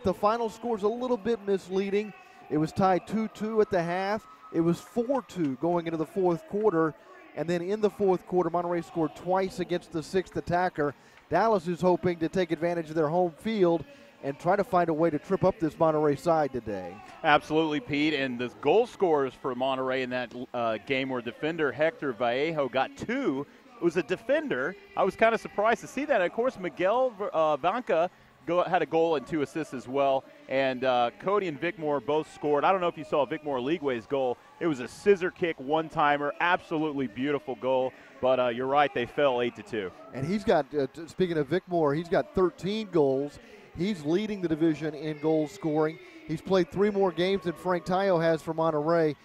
but the final score is a little bit misleading. It was tied 2-2 at the half. It was 4-2 going into the fourth quarter, and then in the fourth quarter, Monterrey scored twice against the sixth attacker. Dallas is hoping to take advantage of their home field and try to find a way to trip up this Monterrey side today. Absolutely, Pete. And the goal scorers for Monterrey in that game were defender Hector Vallejo got 2. It was a defender. I was kind of surprised to see that. Of course, Miguel Vanca had a goal and 2 assists as well. And Cody and Vic Moore both scored. I don't know if you saw Vic Moore Leagueway's goal. It was a scissor kick, one-timer, absolutely beautiful goal. But you're right, they fell 8-2. And he's got, speaking of Vic Moore, he's got 13 goals. He's leading the division in goal scoring. He's played 3 more games than Frank Tayo has for Monterrey.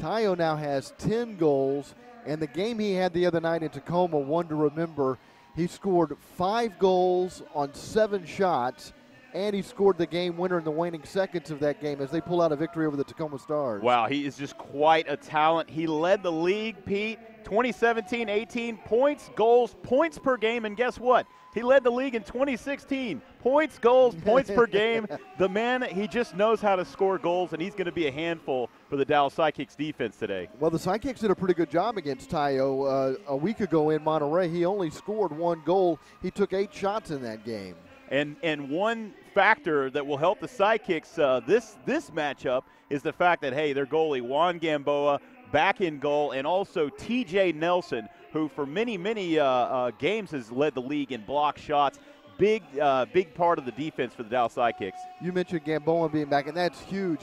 Tayo now has 10 goals, and the game he had the other night in Tacoma, one to remember, he scored 5 goals on 7 shots, and he scored the game winner in the waning seconds of that game as they pull out a victory over the Tacoma Stars. Wow, he is just quite a talent. He led the league, Pete, 2017, 18 points, goals, points per game, and guess what? He led the league in 2016. Points, goals, points per game. The man, he just knows how to score goals, and he's going to be a handful for the Dallas Sidekicks defense today. Well, the Sidekicks did a pretty good job against Tayo. A week ago in Monterrey, he only scored 1 goal. He took 8 shots in that game. And one factor that will help the Sidekicks this matchup is the fact that, hey, their goalie, Juan Gamboa, back in goal, and also TJ Nelson, who for many games has led the league in block shots. Big part of the defense for the Dallas Sidekicks. You mentioned Gamboa being back, and that's huge.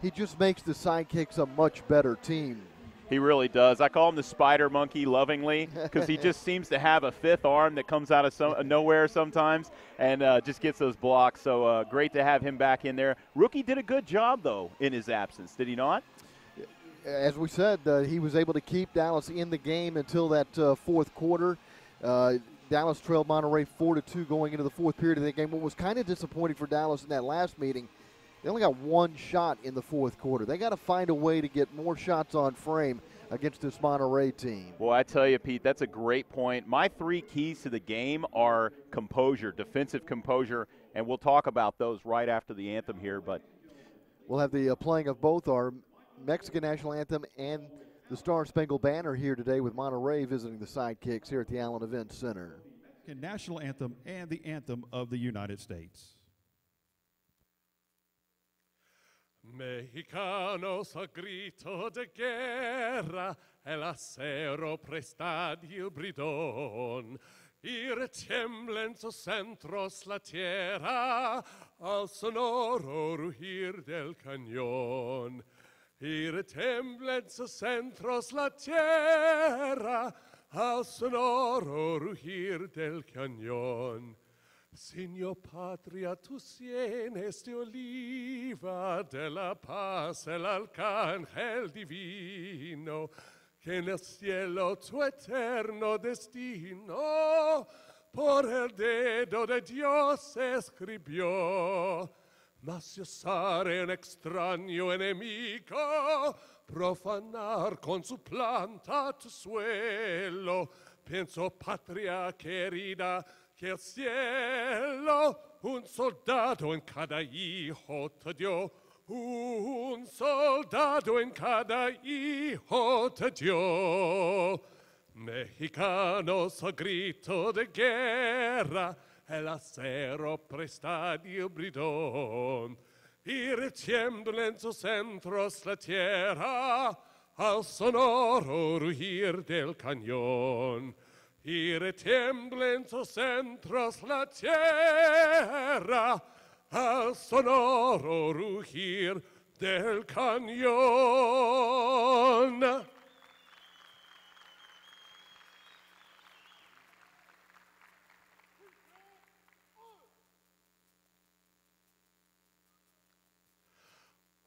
He just makes the Sidekicks a much better team. He really does. I call him the spider monkey lovingly because he just seems to have a 5th arm that comes out of nowhere sometimes and just gets those blocks. So great to have him back in there. Rookie did a good job, though, in his absence, did he not? As we said, he was able to keep Dallas in the game until that fourth quarter. Dallas trailed Monterrey 4-2 going into the fourth period of the game. What was kind of disappointing for Dallas in that last meeting, they only got 1 shot in the fourth quarter. They got to find a way to get more shots on frame against this Monterrey team. Well, I tell you, Pete, that's a great point. My 3 keys to the game are composure, defensive composure, and we'll talk about those right after the anthem here. But we'll have the playing of both our Mexican national anthem and the Star Spangled Banner here today with Monterrey visiting the Sidekicks here at the Allen Event Center. National anthem and the anthem of the United States. Mexicanos a grito de guerra, el acero prestad y el bridón, y retiembla en sus centros la tierra al sonoro rugir del cañón. Y retiembla en sus centros la tierra al sonoro rugir del cañón. Señor patria, tu sienes de oliva, de la paz el arcángel divino, que en el cielo tu eterno destino por el dedo de Dios escribió. Mas si osare un extraño enemigo profanar con su planta tu suelo, pienso patria querida, que el cielo un soldado en cada hijo te dio, un soldado en cada hijo te dio. Mexicanos a grito de guerra, el acero prestad y el bridón, y retiembla en sus centros la tierra al sonoro rugir del cañón. Y retiembla en sus centros la tierra al sonoro rugir del cañón.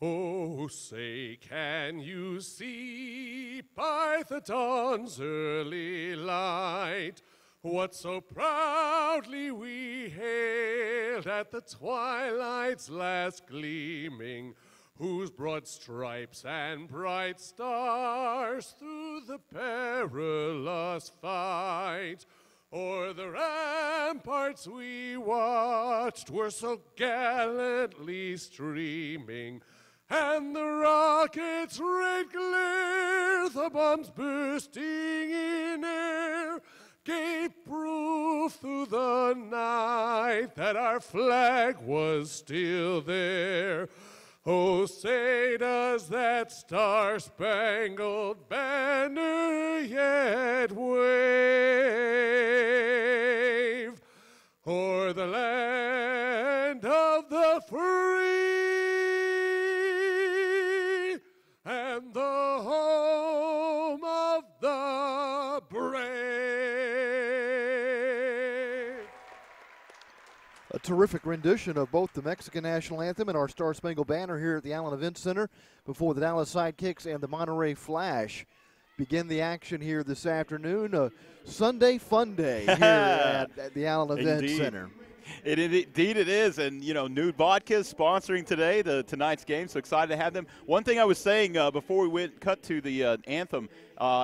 Oh, say, can you see by the dawn's early light what so proudly we hailed at the twilight's last gleaming, whose broad stripes and bright stars through the perilous fight O'er the ramparts we watched were so gallantly streaming, and the rockets' red glare, the bombs bursting in air, gave proof through the night that our flag was still there. Oh, say does that star-spangled banner yet wave o'er the land of the free and the home of the brave. A terrific rendition of both the Mexican national anthem and our Star Spangled Banner here at the Allen Event Center before the Dallas Sidekicks and the Monterrey Flash begin the action here this afternoon. A Sunday fun day here at the Allen Event Center. Indeed it is, and Nude Vodka is sponsoring tonight's game, so excited to have them. One thing I was saying before we cut to the anthem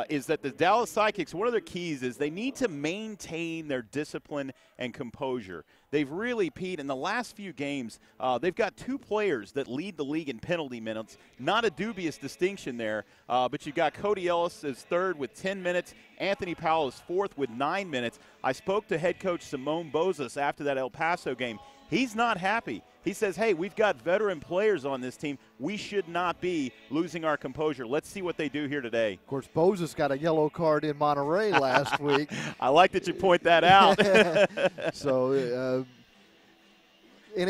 is that the Dallas Sidekicks, one of their keys is they need to maintain their discipline and composure. They've really, Pete, in the last few games, they've got 2 players that lead the league in penalty minutes. Not a dubious distinction there, but you've got Cody Ellis as third with 10 minutes. Anthony Powell is fourth with 9 minutes. I spoke to head coach Simone Bozas after that El Paso game. He's not happy. He says, hey, we've got veteran players on this team. We should not be losing our composure. Let's see what they do here today. Of course, Bozas got a yellow card in Monterrey last week. I like that you point that out. So,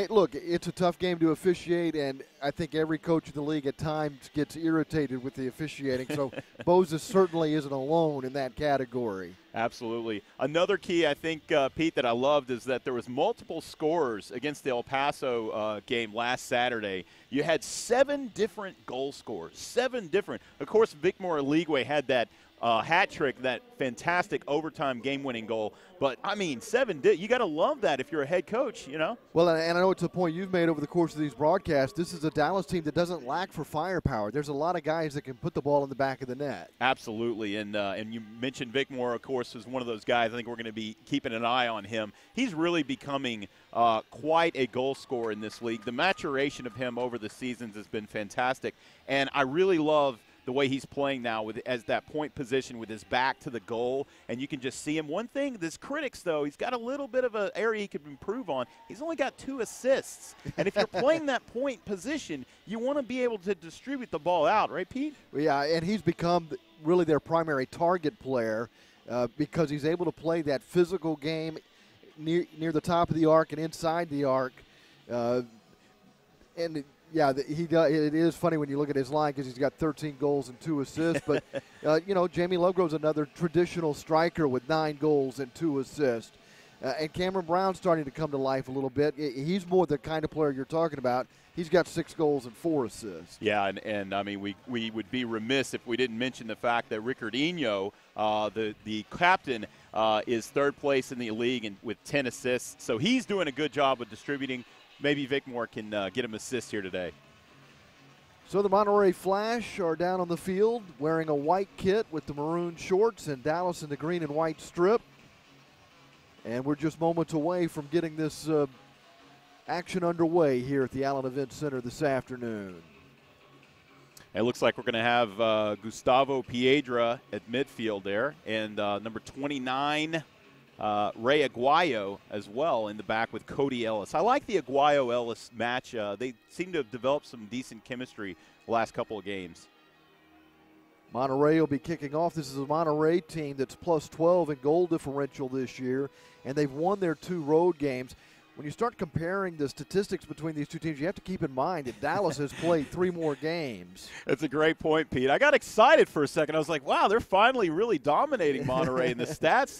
look, it's a tough game to officiate, and I think every coach in the league at times gets irritated with the officiating. So Bozas certainly isn't alone in that category. Absolutely. Another key, I think, Pete, that I loved is that there was multiple scorers against the El Paso game last Saturday. You had 7 different goal scorers, 7 different. Of course, Vicmore Ligwe had that hat trick, that fantastic overtime game-winning goal. But, 7, you got to love that if you're a head coach, Well, and I know it's a point you've made over the course of these broadcasts. This is a Dallas team that doesn't lack for firepower. There's a lot of guys that can put the ball in the back of the net. Absolutely. And you mentioned Vicmore, of course, is one of those guys. I think we're going to be keeping an eye on him. He's really becoming quite a goal scorer in this league. The maturation of him over the seasons has been fantastic. And I really love the way he's playing now as that point position with his back to the goal, and you can just see him. One thing, this critics, though, he's got a little bit of an area he could improve on. He's only got 2 assists. And if you're playing that point position, you want to be able to distribute the ball out, right, Pete? Yeah, and he's become really their primary target player because he's able to play that physical game near the top of the arc and inside the arc. Yeah, he does. It is funny when you look at his line because he's got 13 goals and 2 assists. But, Jamie Lovegrove's another traditional striker with 9 goals and 2 assists. And Cameron Brown's starting to come to life a little bit. He's more the kind of player you're talking about. He's got 6 goals and 4 assists. Yeah, and we would be remiss if we didn't mention the fact that Ricardinho, the captain, is 3rd place in the league with 10 assists. So he's doing a good job of distributing. Maybe Vicmore can get him assist here today. So the Monterrey Flash are down on the field wearing a white kit with the maroon shorts, and Dallas in the green and white strip. And we're just moments away from getting this action underway here at the Allen Event Center this afternoon. It looks like we're going to have Gustavo Piedra at midfield there, and number 29, Ray Aguayo as well in the back with Cody Ellis. I like the Aguayo-Ellis match. They seem to have developed some decent chemistry the last couple of games. Monterrey will be kicking off. This is a Monterrey team that's plus 12 in goal differential this year, and they've won their 2 road games. When you start comparing the statistics between these 2 teams, you have to keep in mind that Dallas has played 3 more games. That's a great point, Pete. I got excited for a second. I was like, wow, they're finally really dominating Monterrey in the stats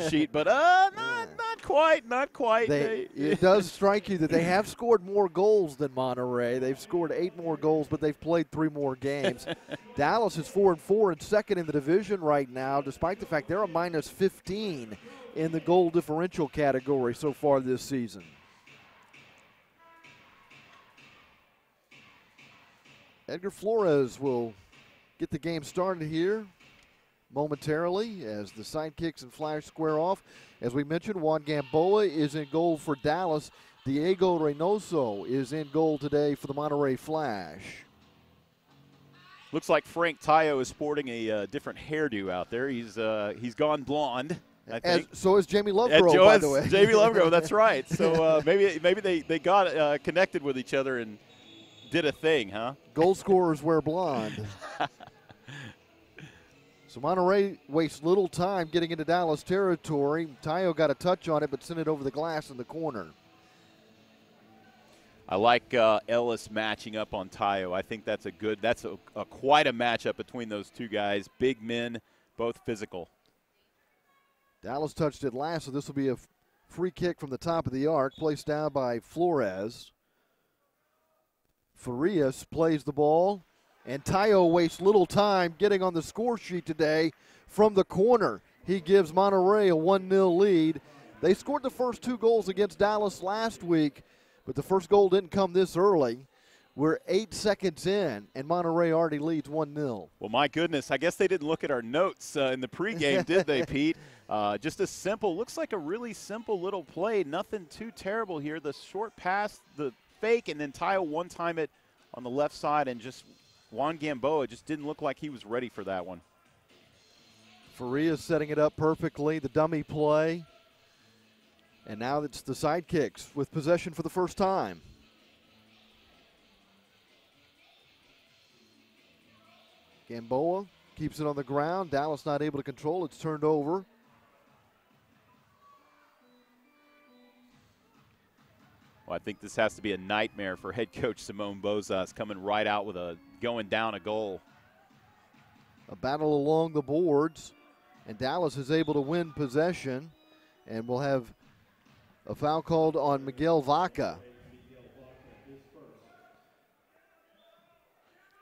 sheet, but not quite. It does strike you that they have scored more goals than Monterrey. They've scored 8 more goals, but they've played 3 more games. Dallas is 4-4 and second in the division right now, despite the fact they're a minus 15 in the goal differential category so far this season. Edgar Flores will get the game started here. momentarily as the Sidekicks and Flash square off. As we mentioned, Juan Gamboa is in goal for Dallas. Diego Reynoso is in goal today for the Monterrey Flash. Looks like Frank Tayo is sporting a different hairdo out there. He's gone blonde, I think. So is Jamie Lovegrove, by the way. Jamie Lovegrove, that's right. So maybe they got connected with each other and did a thing, huh? Goal scorers wear blonde. So Monterrey wastes little time getting into Dallas territory. Tayo got a touch on it, but sent it over the glass in the corner. I like Ellis matching up on Tayo. I think that's quite a matchup between those two guys. Big men, both physical. Dallas touched it last, so this will be a free kick from the top of the arc, placed down by Flores. Frias plays the ball, and Tayo wastes little time getting on the score sheet today from the corner. He gives Monterrey a 1-0 lead. They scored the first 2 goals against Dallas last week, but the first goal didn't come this early. We're 8 seconds in, and Monterrey already leads 1-0. Well, my goodness, I guess they didn't look at our notes in the pregame, did they, Pete? Just a simple, looks like a really simple little play. Nothing too terrible here. The short pass, the fake, and then Tayo one-time it on the left side, and just Juan Gamboa just didn't look like he was ready for that one. Frias setting it up perfectly, the dummy play. And now it's the Sidekicks with possession for the first time. Gamboa keeps it on the ground. Dallas not able to control. It's turned over. Well, I think this has to be a nightmare for head coach Simone Bozas, coming right out with going down a goal. A battle along the boards, and Dallas is able to win possession, and we'll have a foul called on Miguel Vaca.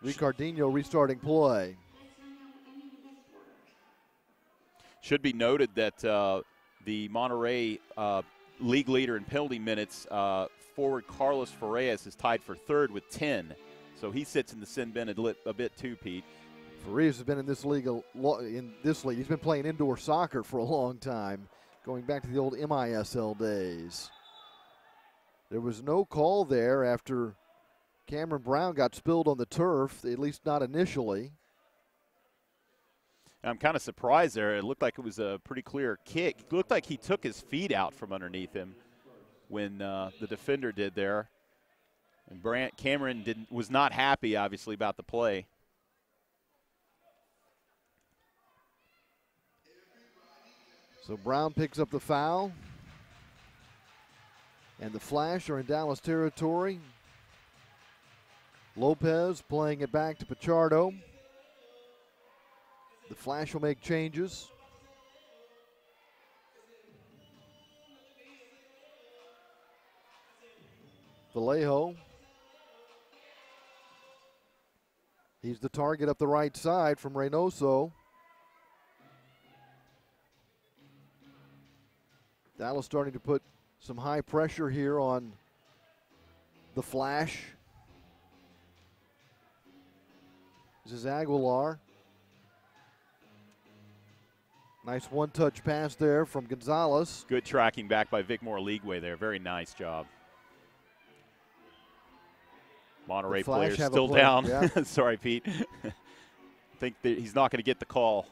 Ricardinho restarting play. Should be noted that the Monterrey league leader in penalty minutes, forward Carlos Frias, is tied for 3rd with 10. So he sits in the sin bin a bit too, Pete. Frias has been in this league He's been playing indoor soccer for a long time, going back to the old MISL days. There was no call there after Cameron Brown got spilled on the turf, at least not initially. I'm kind of surprised there. It looked like it was a pretty clear kick. It looked like he took his feet out from underneath him when the defender did there. And Cameron was not happy, obviously, about the play. So Brown picks up the foul. And the Flash are in Dallas territory. Lopez playing it back to Pichardo. The Flash will make changes. Vallejo. He's the target up the right side from Reynoso. Dallas starting to put some high pressure here on the Flash. This is Aguilar. Nice one-touch pass there from Gonzalez. Good tracking back by Vic Moore-Leagueway there. Very nice job. Monterrey player still down. Yeah. Sorry, Pete. I think that he's not going to get the call.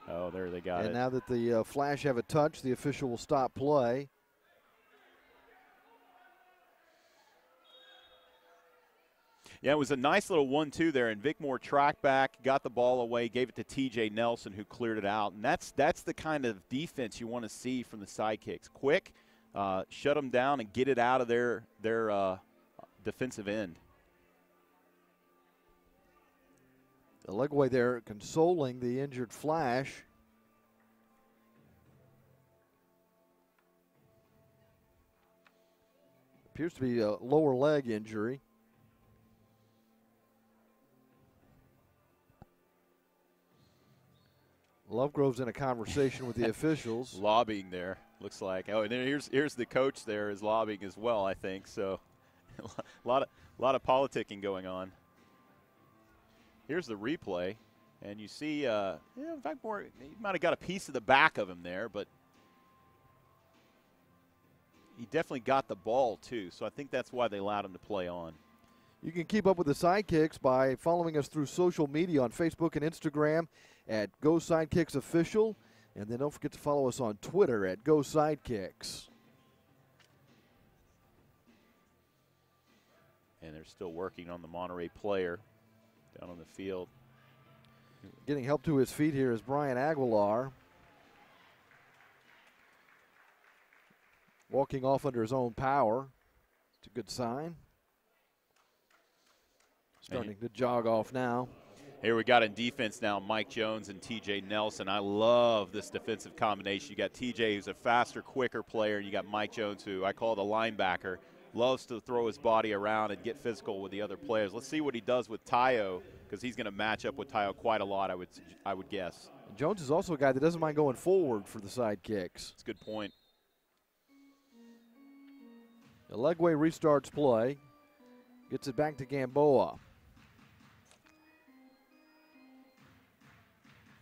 Oh, there they got it. And now that the Flash have a touch, the official will stop play. Yeah, it was a nice little 1-2 there, and Vic Moore tracked back, got the ball away, gave it to T.J. Nelson, who cleared it out. And that's the kind of defense you want to see from the Sidekicks. Quick, shut them down and get it out of their defensive end. Leguay there consoling the injured Flash. Appears to be a lower leg injury. Lovegrove's in a conversation with the officials. Lobbying there, looks like. Oh, and then here's the coach there is lobbying as well, I think. So a lot of politicking going on. Here's the replay. And you see, in fact, he might have got a piece of the back of him there, but he definitely got the ball, too. So I think that's why they allowed him to play on. You can keep up with the Sidekicks by following us through social media on Facebook and Instagram at Go Sidekicks Official. And then don't forget to follow us on Twitter at Go Sidekicks. And they're still working on the Monterrey player down on the field. Getting help to his feet here is Brian Aguilar. Walking off under his own power. It's a good sign. Starting to jog off now. Here we got in defense now Mike Jones and TJ Nelson. I love this defensive combination. You got TJ, who's a faster, quicker player, and you got Mike Jones, who I call the linebacker. Loves to throw his body around and get physical with the other players. Let's see what he does with Tayo, because he's going to match up with Tayo quite a lot, I would guess. And Jones is also a guy that doesn't mind going forward for the Sidekicks. That's a good point. Legway restarts play. Gets it back to Gamboa.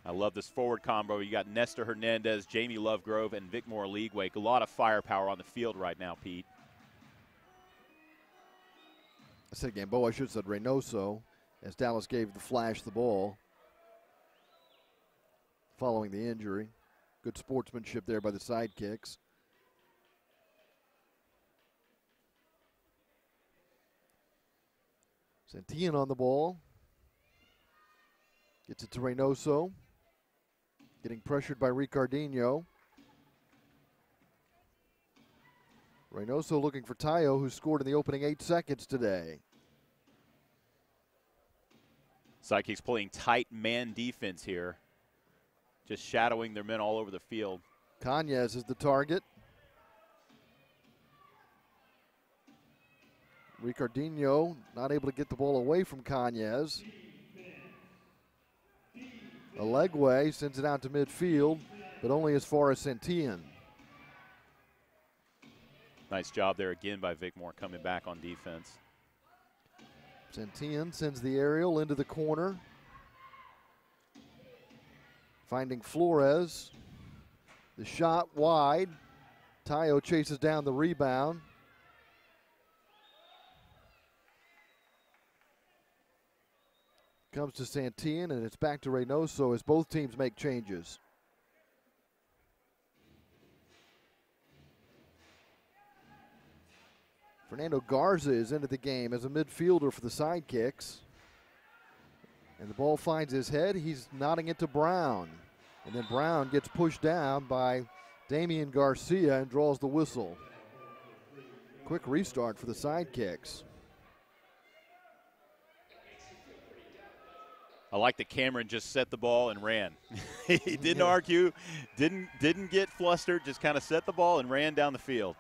I love this forward combo. You got Nestor Hernandez, Jamie Lovegrove, and Vicmore Leaguewake. A lot of firepower on the field right now, Pete. I said Gamboa, I should have said Reynoso, as Dallas gave the Flash the ball following the injury. Good sportsmanship there by the Sidekicks. Santillan on the ball. Gets it to Reynoso. Getting pressured by Ricardinho. Reynoso looking for Tayo, who scored in the opening 8 seconds today. Sidekicks playing tight man defense here. Just shadowing their men all over the field. Cañez is the target. Ricardinho not able to get the ball away from Cañez. Legway sends it out to midfield, but only as far as Santillan. Nice job there again by Vicmore coming back on defense. Santillan sends the aerial into the corner. Finding Flores. The shot wide. Tayo chases down the rebound. Comes to Santillan, and it's back to Reynoso as both teams make changes. Fernando Garza is into the game as a midfielder for the Sidekicks. And the ball finds his head. He's nodding it to Brown. And then Brown gets pushed down by Damian Garcia and draws the whistle. Quick restart for the Sidekicks. I like that Cameron just set the ball and ran. He didn't argue, didn't get flustered, just kind of set the ball and ran down the field.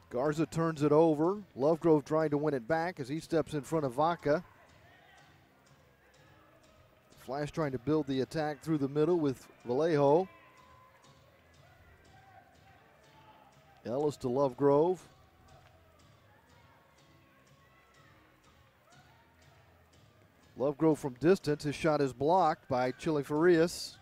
Garza turns it over. Lovegrove trying to win it back as he steps in front of Vaca. Flash trying to build the attack through the middle with Vallejo. Ellis to Lovegrove. Lovegrove from distance. His shot is blocked by Chile Frias.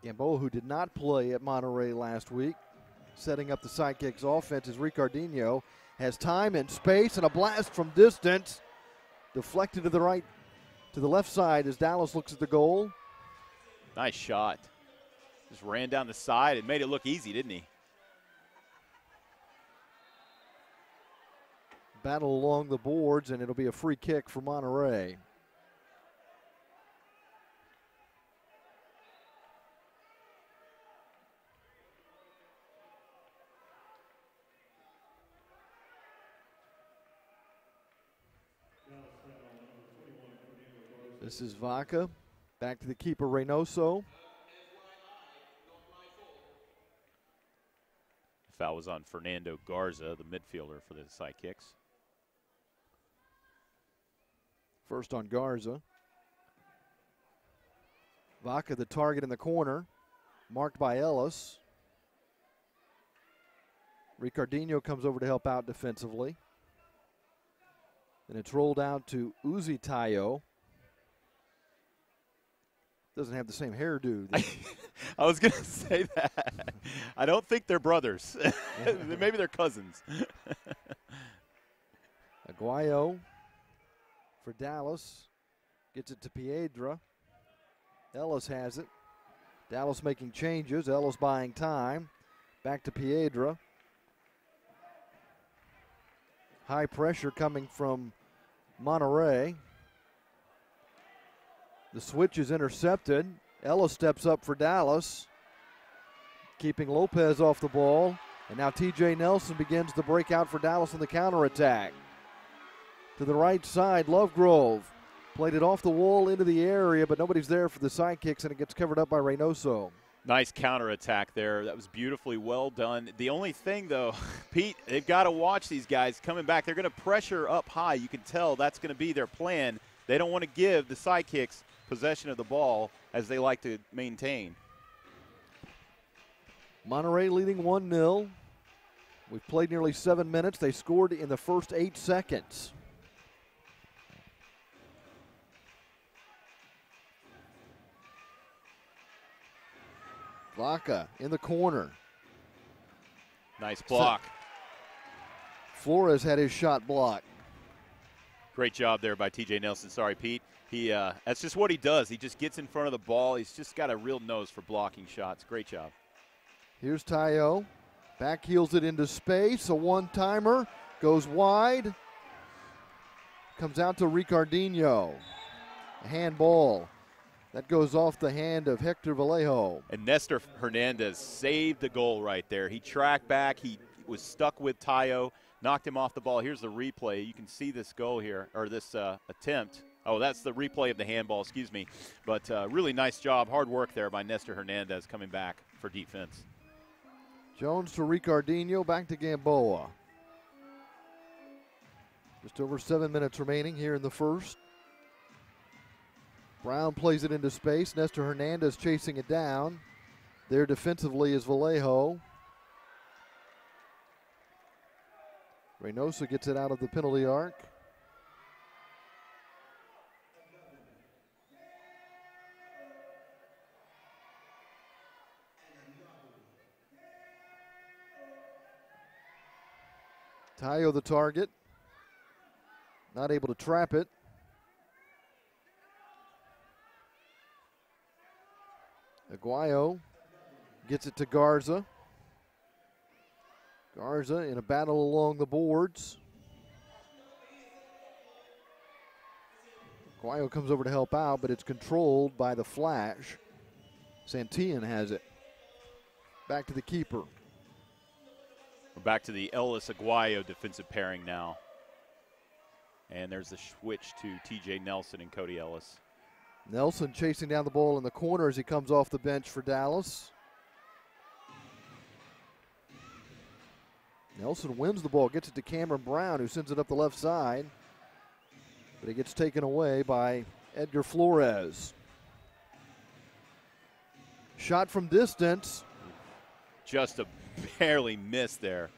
Gamboa, who did not play at Monterrey last week, setting up the Sidekicks offense as Ricardinho has time and space and a blast from distance. Deflected to the right, to the left side as Dallas looks at the goal. Nice shot. Just ran down the side and made it look easy, didn't he? Battle along the boards, and it'll be a free kick for Monterrey. This is Vaca. Back to the keeper, Reynoso. Foul was on Fernando Garza, the midfielder for the Sidekicks. First on Garza. Vaca, the target in the corner, marked by Ellis. Ricardinho comes over to help out defensively. And it's rolled out to Uzi Tayo. Doesn't have the same hairdo. I was going to say that. I don't think they're brothers. Maybe they're cousins. Aguayo for Dallas. Gets it to Piedra. Ellis has it. Dallas making changes. Ellis buying time. Back to Piedra. High pressure coming from Monterrey. The switch is intercepted. Ellis steps up for Dallas, keeping Lopez off the ball. And now TJ Nelson begins to break out for Dallas on the counterattack. To the right side, Lovegrove played it off the wall into the area, but nobody's there for the Sidekicks, and it gets covered up by Reynoso. Nice counterattack there. That was beautifully well done. The only thing, though, Pete, they've got to watch these guys coming back. They're going to pressure up high. You can tell that's going to be their plan. They don't want to give the Sidekicks possession of the ball as they like to maintain. Monterrey leading 1-0. We've played nearly 7 minutes. They scored in the first 8 seconds. Vaca in the corner. Nice block. Flores had his shot blocked. Great job there by TJ Nelson. Sorry, Pete. That's just what he does. He just gets in front of the ball. He's just got a real nose for blocking shots. Great job. Here's Tayo. Back heels it into space. A one-timer. Goes wide. Comes out to Ricardinho. A handball. That goes off the hand of Hector Vallejo. And Nestor Hernandez saved the goal right there. He tracked back. He was stuck with Tayo, knocked him off the ball. Here's the replay. You can see this goal here, or this attempt. Oh, that's the replay of the handball, excuse me. But really nice job, hard work there by Nestor Hernandez coming back for defense. Jones to Ricardinho, back to Gamboa. Just over 7 minutes remaining here in the first. Brown plays it into space. Nestor Hernandez chasing it down. There defensively is Vallejo. Reynoso gets it out of the penalty arc. Tayo the target. Not able to trap it. Aguayo gets it to Garza. Garza in a battle along the boards. Aguayo comes over to help out, but it's controlled by the Flash. Santillan has it. Back to the keeper. We're back to the Ellis-Aguayo defensive pairing now. And there's the switch to TJ Nelson and Cody Ellis. Nelson chasing down the ball in the corner as he comes off the bench for Dallas. Nelson wins the ball, gets it to Cameron Brown, who sends it up the left side. But it gets taken away by Edgar Flores. Shot from distance. Just a barely missed there.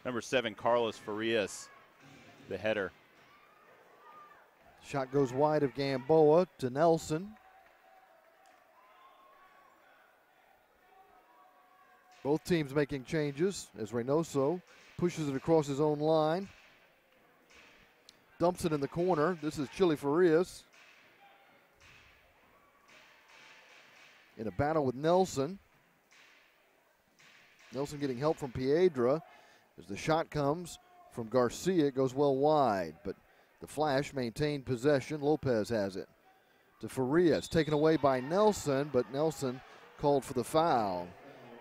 Number 7, Carlos Frias, the header. Shot goes wide of Gamboa to Nelson. Both teams making changes as Reynoso pushes it across his own line. Dumps it in the corner. This is Chile Farias in a battle with Nelson. Nelson getting help from Piedra as the shot comes from Garcia. It goes well wide, but the Flash maintained possession. Lopez has it to Farias. Taken away by Nelson, but Nelson called for the foul.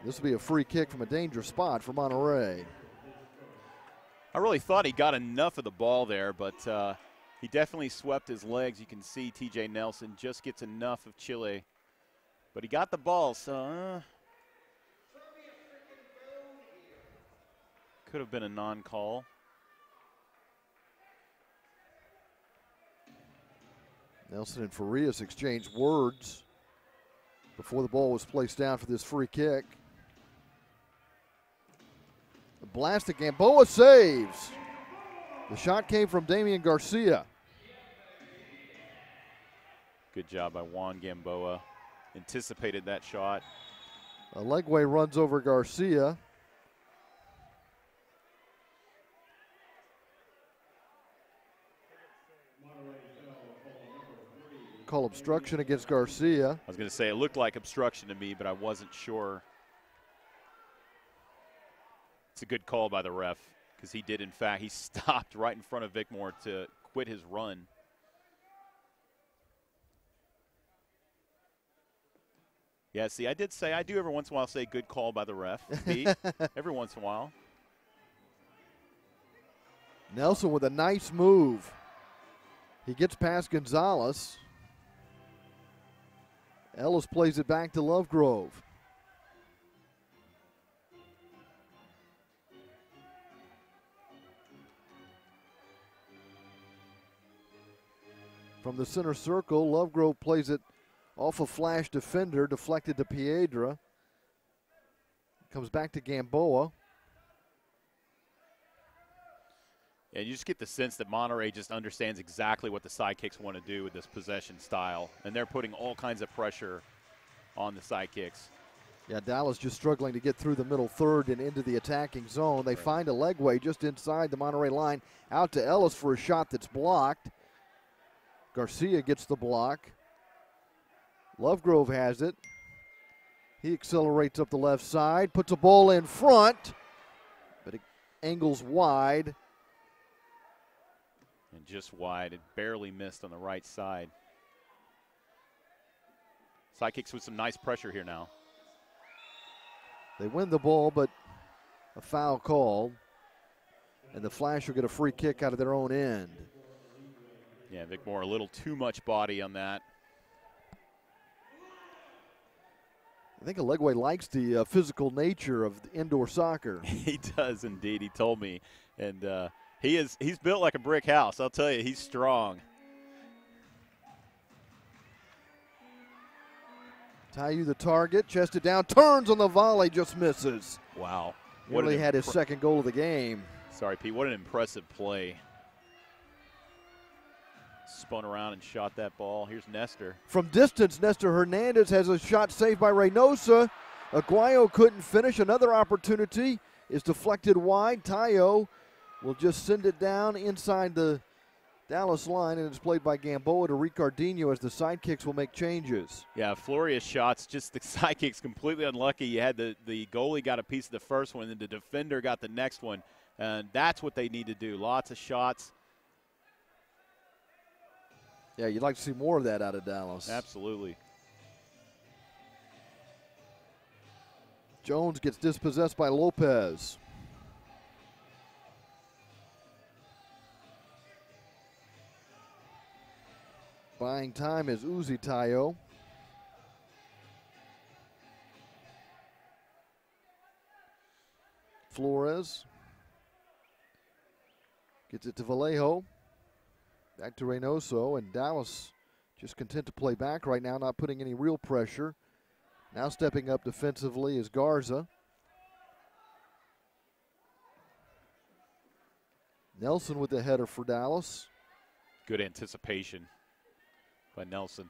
This will be a free kick from a dangerous spot for Monterrey. I really thought he got enough of the ball there, but he definitely swept his legs. You can see TJ Nelson just gets enough of Chile. But he got the ball, so could have been a non-call. Nelson and Farias exchanged words before the ball was placed down for this free kick. The blast at Gamboa saves. The shot came from Damian Garcia. Good job by Juan Gamboa. Anticipated that shot. Legway runs over Garcia. Call obstruction against Garcia. I was going to say it looked like obstruction to me, but I wasn't sure. It's a good call by the ref because he did, in fact, he stopped right in front of Vickmore to quit his run. Yeah, see, I did say, I do every once in a while say good call by the ref. Pete, every once in a while. Nelson with a nice move. He gets past Gonzalez. Ellis plays it back to Lovegrove. From the center circle, Lovegrove plays it off a flash defender, deflected to Piedra. Comes back to Gamboa. And you just get the sense that Monterrey just understands exactly what the Sidekicks want to do with this possession style. And they're putting all kinds of pressure on the Sidekicks. Yeah, Dallas just struggling to get through the middle third and into the attacking zone. They find a Legway just inside the Monterrey line. Out to Ellis for a shot that's blocked. Garcia gets the block. Lovegrove has it. He accelerates up the left side, puts a ball in front, but it angles wide. And just wide. It barely missed on the right side. Sidekicks with some nice pressure here now. They win the ball, but a foul called. And the Flash will get a free kick out of their own end. Yeah, Vickmore a little too much body on that. I think Legway likes the physical nature of indoor soccer. He does indeed. He told me. And he's built like a brick house. I'll tell you, he's strong. Tayu the target, chested down, turns on the volley, just misses. Wow. Nearly had his second goal of the game. Sorry, Pete. What an impressive play. Spun around and shot that ball. Here's Nestor. From distance, Nestor Hernandez has a shot saved by Reynosa. Aguayo couldn't finish. Another opportunity is deflected wide. Tayo will just send it down inside the Dallas line, and it's played by Gamboa to Ricardinho as the Sidekicks will make changes. Yeah, Floria's shots, just the Sidekicks completely unlucky. You had the goalie got a piece of the first one, and the defender got the next one. And that's what they need to do. Lots of shots. Yeah, you'd like to see more of that out of Dallas. Absolutely. Jones gets dispossessed by Lopez. Buying time is Uzi Tayo. Flores gets it to Vallejo. Back to Reynoso, and Dallas just content to play back right now, not putting any real pressure. Now stepping up defensively is Garza. Nelson with the header for Dallas. Good anticipation by Nelson.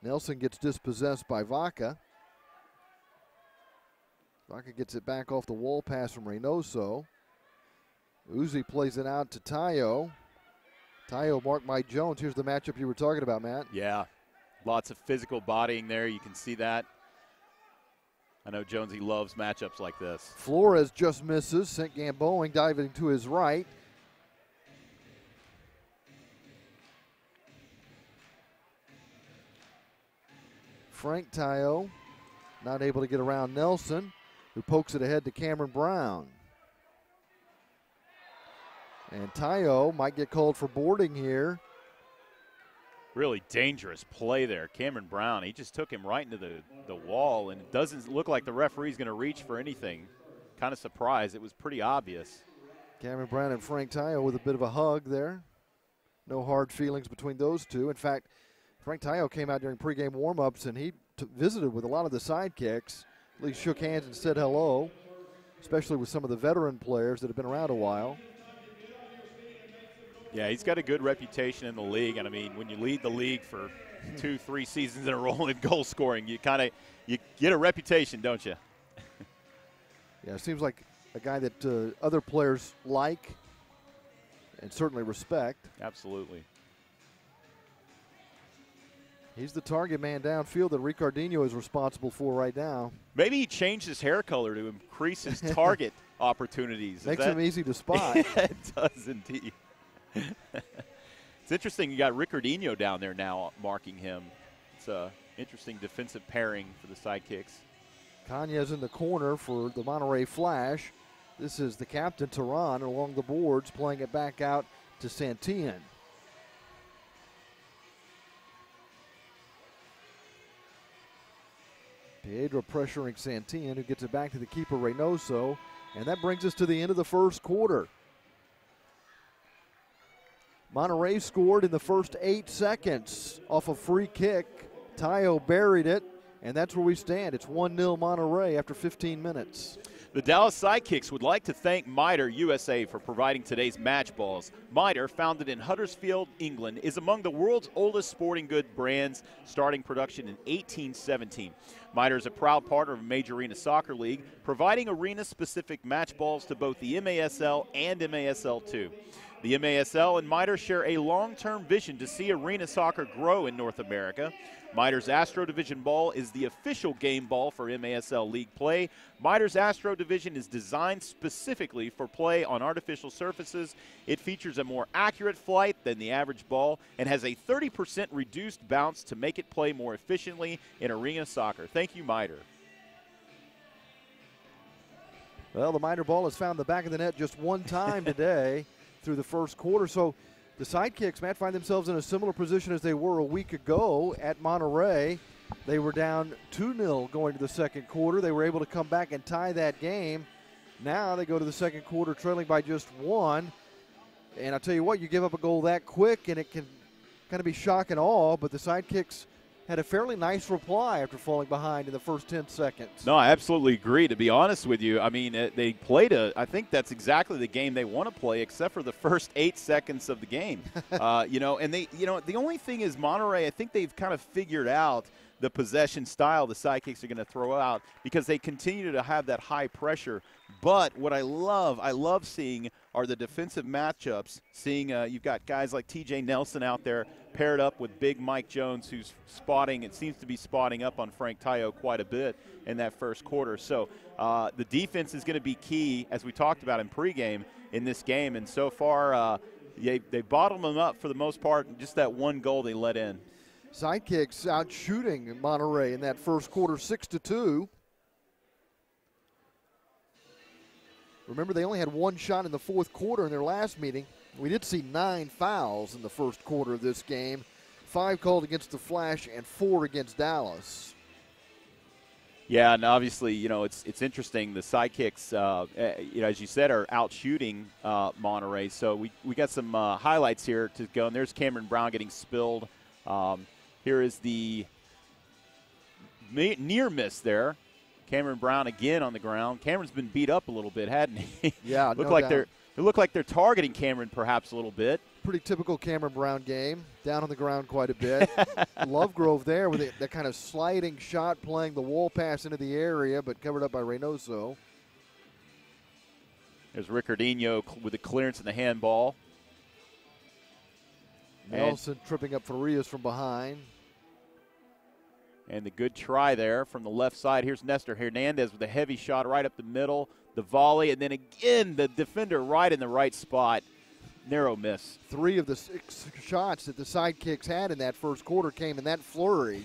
Nelson gets dispossessed by Vaca. Vaca gets it back off the wall pass from Reynoso. Uzi plays it out to Tayo. Tayo marked by Jones. Here's the matchup you were talking about, Matt. Yeah, lots of physical bodying there. You can see that. I know Jonesy loves matchups like this. Flores just misses. Sent Gamboa diving to his right. Frank Tayo not able to get around Nelson, who pokes it ahead to Cameron Brown. And Tayo might get called for boarding here. Really dangerous play there. Cameron Brown, he just took him right into the wall, and it doesn't look like the referee's going to reach for anything. Kind of surprised. It was pretty obvious. Cameron Brown and Frank Tayo with a bit of a hug there. No hard feelings between those two. In fact, Frank Tayo came out during pregame warm-ups, and he visited with a lot of the Sidekicks. At least shook hands and said hello. especially with some of the veteran players that have been around a while. Yeah, he's got a good reputation in the league, and I mean, when you lead the league for 2-3 seasons in a row in goal scoring, you get a reputation, don't you? Yeah, it seems like a guy that other players like and certainly respect. Absolutely. He's the target man downfield that Ricardinho is responsible for right now. Maybe he changed his hair color to increase his target opportunities. Makes him easy to spot. It does indeed. It's interesting you got Ricardinho down there now marking him. It's an interesting defensive pairing for the Sidekicks. Kanye's in the corner for the Monterrey Flash. This is the captain, Tehran, along the boards, playing it back out to Santillan. Piedra pressuring Santillan, who gets it back to the keeper, Reynoso. And that brings us to the end of the first quarter. Monterrey scored in the first 8 seconds off a free kick. Tayo buried it, and that's where we stand. It's 1-0 Monterrey after 15 minutes. The Dallas Sidekicks would like to thank Mitre USA for providing today's match balls. Mitre, founded in Huddersfield, England, is among the world's oldest sporting good brands, starting production in 1817. Mitre is a proud partner of Major Arena Soccer League, providing arena-specific match balls to both the MASL and MASL2. The MASL and Mitre share a long-term vision to see arena soccer grow in North America. Mitre's Astro Division ball is the official game ball for MASL League play. Mitre's Astro Division is designed specifically for play on artificial surfaces. It features a more accurate flight than the average ball and has a 30% reduced bounce to make it play more efficiently in arena soccer. Thank you, Mitre. Well, the Mitre ball has found the back of the net just one time today through the first quarter. So the Sidekicks, Matt, find themselves in a similar position as they were a week ago at Monterrey. They were down 2-0 going to the second quarter. They were able to come back and tie that game. Now they go to the second quarter trailing by just 1. And I'll tell you what, you give up a goal that quick and it can kind of be shock and awe, but the Sidekicks had a fairly nice reply after falling behind in the first 10 seconds. No, I absolutely agree. To be honest with you, I mean, they played I think that's exactly the game they want to play, except for the first 8 seconds of the game. And the only thing is Monterrey, I think they've kind of figured out the possession style the Sidekicks are going to throw out because they continue to have that high pressure. But what I love seeing are the defensive matchups. Seeing you've got guys like TJ Nelson out there paired up with big Mike Jones, who's spotting, it seems to be spotting up on Frank Tayo quite a bit in that first quarter. So the defense is going to be key, as we talked about in pregame, in this game. And so far, they bottled them up for the most part, just that one goal they let in. Sidekicks out shooting Monterrey in that first quarter, 6-2. Remember, they only had one shot in the fourth quarter in their last meeting. We did see 9 fouls in the first quarter of this game, 5 called against the Flash and 4 against Dallas. Yeah, and obviously, it's interesting. The Sidekicks, as you said, are out shooting Monterrey. So we got some highlights here to go. And there's Cameron Brown getting spilled. Here is the near miss there. Cameron Brown again on the ground. Cameron's been beat up a little bit, hadn't he? Yeah, It looked like they're targeting Cameron perhaps a little bit. Pretty typical Cameron Brown game. Down on the ground quite a bit. Lovegrove there with that kind of sliding shot, playing the wall pass into the area, but covered up by Reynoso. There's Ricardinho with the clearance and the handball. Nelson tripping up Frias from behind. And the good try there from the left side. Here's Nestor Hernandez with a heavy shot right up the middle. The volley, and then again the defender right in the right spot. Narrow miss. 3 of the 6 shots that the Sidekicks had in that first quarter came in that flurry.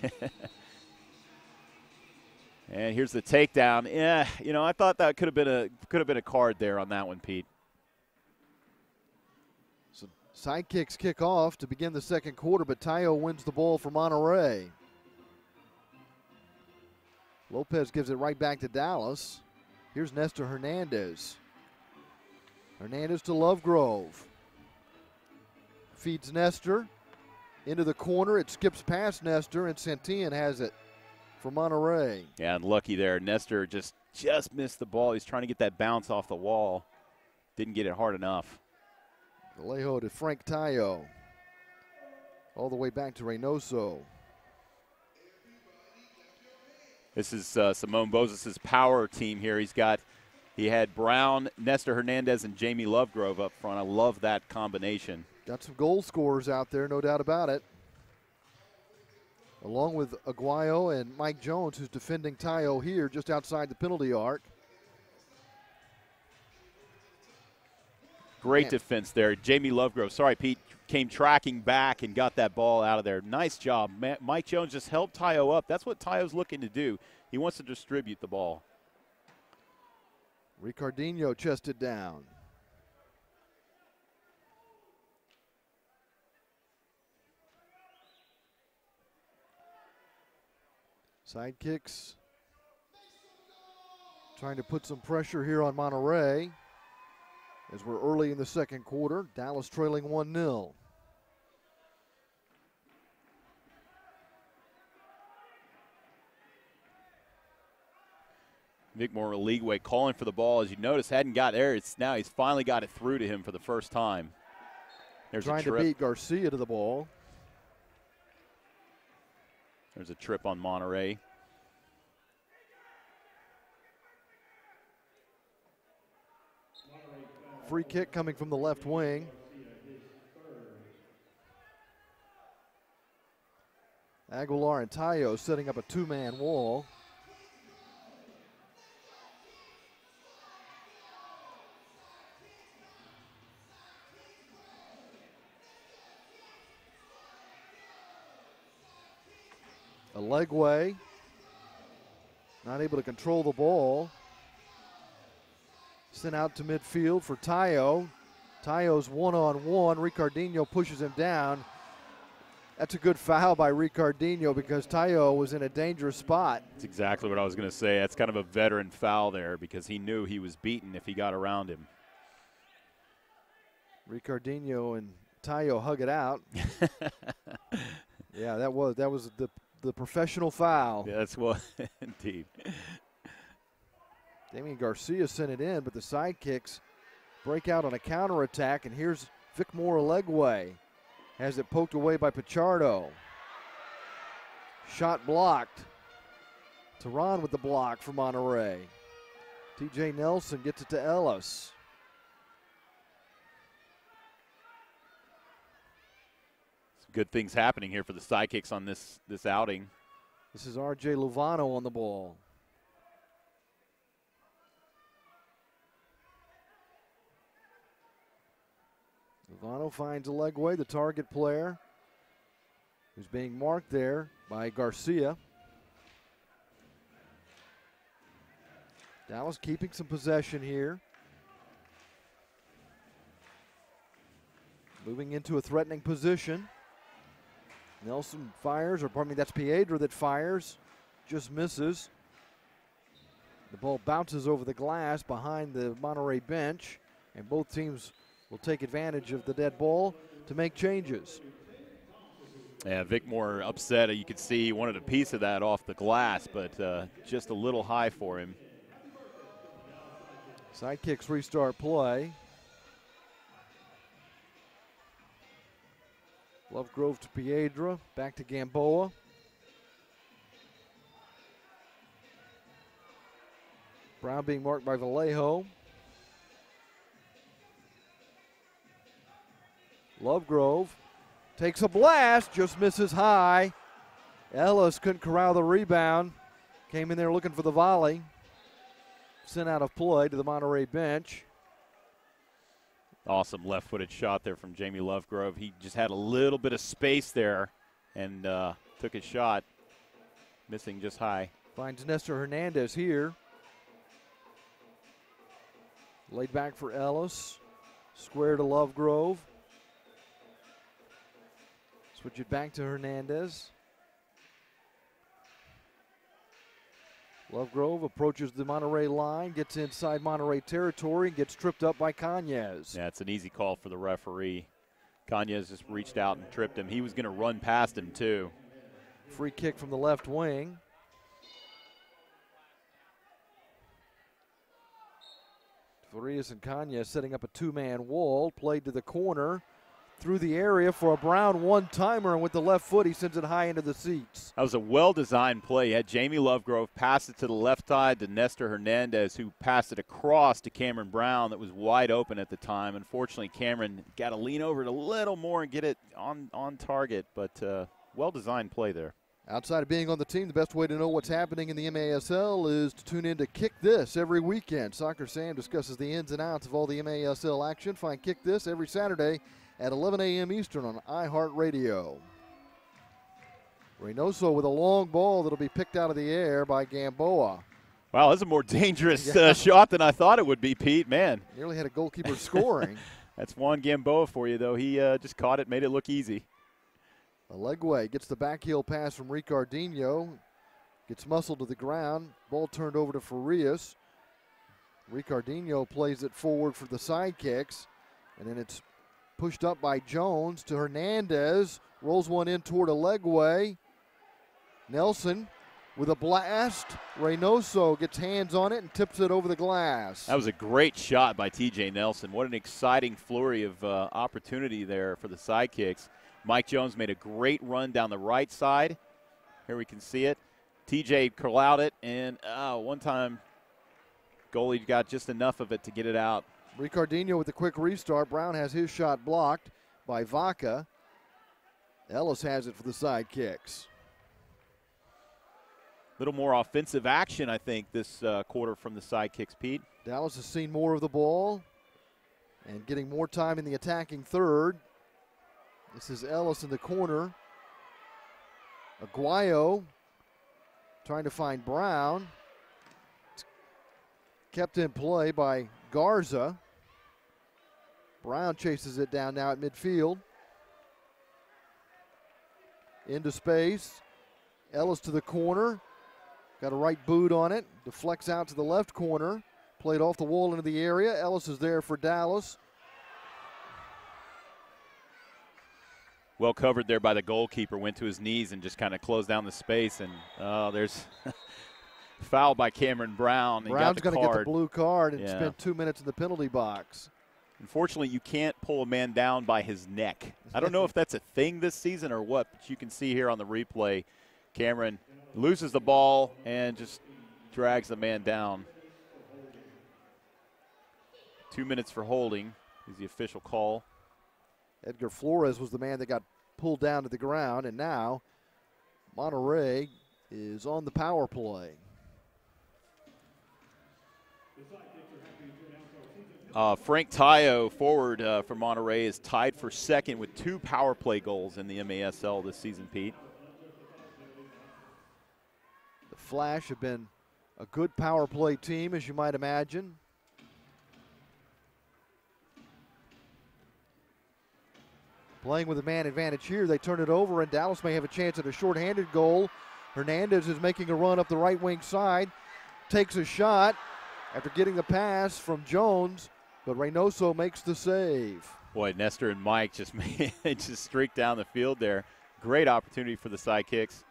And here's the takedown. Yeah, I thought that could have been a card there on that one, Pete. So Sidekicks kick off to begin the second quarter, but Tayo wins the ball for Monterrey. Lopez gives it right back to Dallas. Here's Nestor Hernandez. Hernandez to Lovegrove. Feeds Nestor into the corner. It skips past Nestor, and Santillan has it for Monterrey. Yeah, unlucky there. Nestor just just missed the ball. He's trying to get that bounce off the wall. Didn't get it hard enough. Vallejo to Frank Tayo. All the way back to Reynoso. This is Simone Bozos' power team here. He had Brown, Nestor Hernandez, and Jamie Lovegrove up front. I love that combination. Got some goal scorers out there, no doubt about it. Along with Aguayo and Mike Jones, who's defending Tayo here just outside the penalty arc. Great defense there. Jamie Lovegrove, sorry, Pete, came tracking back and got that ball out of there. Nice job. Mike Jones just helped Tayo up. That's what Tayo's looking to do. He wants to distribute the ball. Ricardinho chested down. Sidekicks trying to put some pressure here on Monterrey as we're early in the second quarter. Dallas trailing 1-0. Vicmore Oligwe calling for the ball. As you notice, hadn't got there. Now he's finally got it through to him for the first time. There's trying to beat Garcia to the ball. There's a trip on Monterrey. Free kick coming from the left wing. Aguilar and Tayo setting up a two-man wall. Oligwe not able to control the ball. Sent out to midfield for Tayo. Tayo's one-on-one. Ricardinho pushes him down. That's a good foul by Ricardinho because Tayo was in a dangerous spot. That's exactly what I was going to say. That's kind of a veteran foul there because he knew he was beaten if he got around him. Ricardinho and Tayo hug it out. Yeah, that was the professional foul. Yeah, that's what, indeed. Damian Garcia sent it in, but the Sidekicks break out on a counterattack, and here's Vicmore Oligwe. Has it poked away by Pichardo. Shot blocked. Tehran with the block for Monterrey. TJ Nelson gets it to Ellis. Some good things happening here for the Sidekicks on this outing. This is RJ Luvano on the ball. Luvano finds Oligwe, the target player, who's being marked there by Garcia. Dallas keeping some possession here. Moving into a threatening position. Nelson fires, or pardon me, that's Piedra that fires. Just misses. The ball bounces over the glass behind the Monterrey bench, and both teams will take advantage of the dead ball to make changes. Yeah, Vicmore upset. You could see he wanted a piece of that off the glass, but just a little high for him. Sidekicks restart play. Lovegrove to Piedra, back to Gamboa. Brown being marked by Vallejo. Lovegrove takes a blast, just misses high. Ellis couldn't corral the rebound. Came in there looking for the volley. Sent out of play to the Monterrey bench. Awesome left-footed shot there from Jamie Lovegrove. He just had a little bit of space there and took his shot, missing just high. Finds Nestor Hernandez here. Laid back for Ellis. Square to Lovegrove. Switch it back to Hernandez. Lovegrove approaches the Monterrey line, gets inside Monterrey territory, and gets tripped up by Cañez. Yeah, it's an easy call for the referee. Cañez just reached out and tripped him. He was going to run past him, too. Free kick from the left wing. Frias and Kanya setting up a two-man wall. Played to the corner. Through the area for a Brown one-timer, and with the left foot, he sends it high into the seats. That was a well-designed play. You had Jamie Lovegrove pass it to the left side to Nestor Hernandez, who passed it across to Cameron Brown that was wide open at the time. Unfortunately, Cameron got to lean over it a little more and get it on target, but well-designed play there. Outside of being on the team, the best way to know what's happening in the MASL is to tune in to Kick This every weekend. Soccer Sam discusses the ins and outs of all the MASL action. Find Kick This every Saturday at 11 a.m. Eastern on iHeartRadio. Reynoso with a long ball that'll be picked out of the air by Gamboa. Wow, that's a more dangerous shot than I thought it would be, Pete. Man. Nearly had a goalkeeper scoring. That's Juan Gamboa for you, though. He just caught it, made it look easy. Alegwe gets the backheel pass from Ricardinho. Gets muscled to the ground. Ball turned over to Frias. Ricardinho plays it forward for the Sidekicks. And then it's pushed up by Jones to Hernandez. Rolls one in toward Alegwe. Nelson with a blast. Reynoso gets hands on it and tips it over the glass. That was a great shot by T.J. Nelson. What an exciting flurry of opportunity there for the Sidekicks. Mike Jones made a great run down the right side. Here we can see it. T.J. corralled it, and one time goalie got just enough of it to get it out. Ricardinho with the quick restart. Brown has his shot blocked by Vaca. Ellis has it for the Sidekicks. A little more offensive action, I think, this quarter from the Sidekicks, Pete. Dallas has seen more of the ball and getting more time in the attacking third. This is Ellis in the corner. Aguayo trying to find Brown. It's kept in play by Garza. Brown chases it down now at midfield. Into space. Ellis to the corner. Got a right boot on it. Deflects out to the left corner. Played off the wall into the area. Ellis is there for Dallas. Well covered there by the goalkeeper. Went to his knees and just kind of closed down the space. And there's foul by Cameron Brown. Brown's going to get the blue card and Yeah. spend 2 minutes in the penalty box. Unfortunately, you can't pull a man down by his neck. I don't know if that's a thing this season or what, but you can see here on the replay, Cameron loses the ball and just drags the man down. 2 minutes for holding is the official call. Edgar Flores was the man that got pulled down to the ground, and now Monterrey is on the power play. Frank Tayo, forward for Monterrey, is tied for second with 2 power play goals in the MASL this season, Pete. The Flash have been a good power play team, as you might imagine. Playing with a man advantage here. They turn it over, and Dallas may have a chance at a shorthanded goal. Hernandez is making a run up the right wing side. Takes a shot after getting the pass from Jones, but Reynoso makes the save. Boy, Nestor and Mike just streaked down the field there. Great opportunity for the Sidekicks.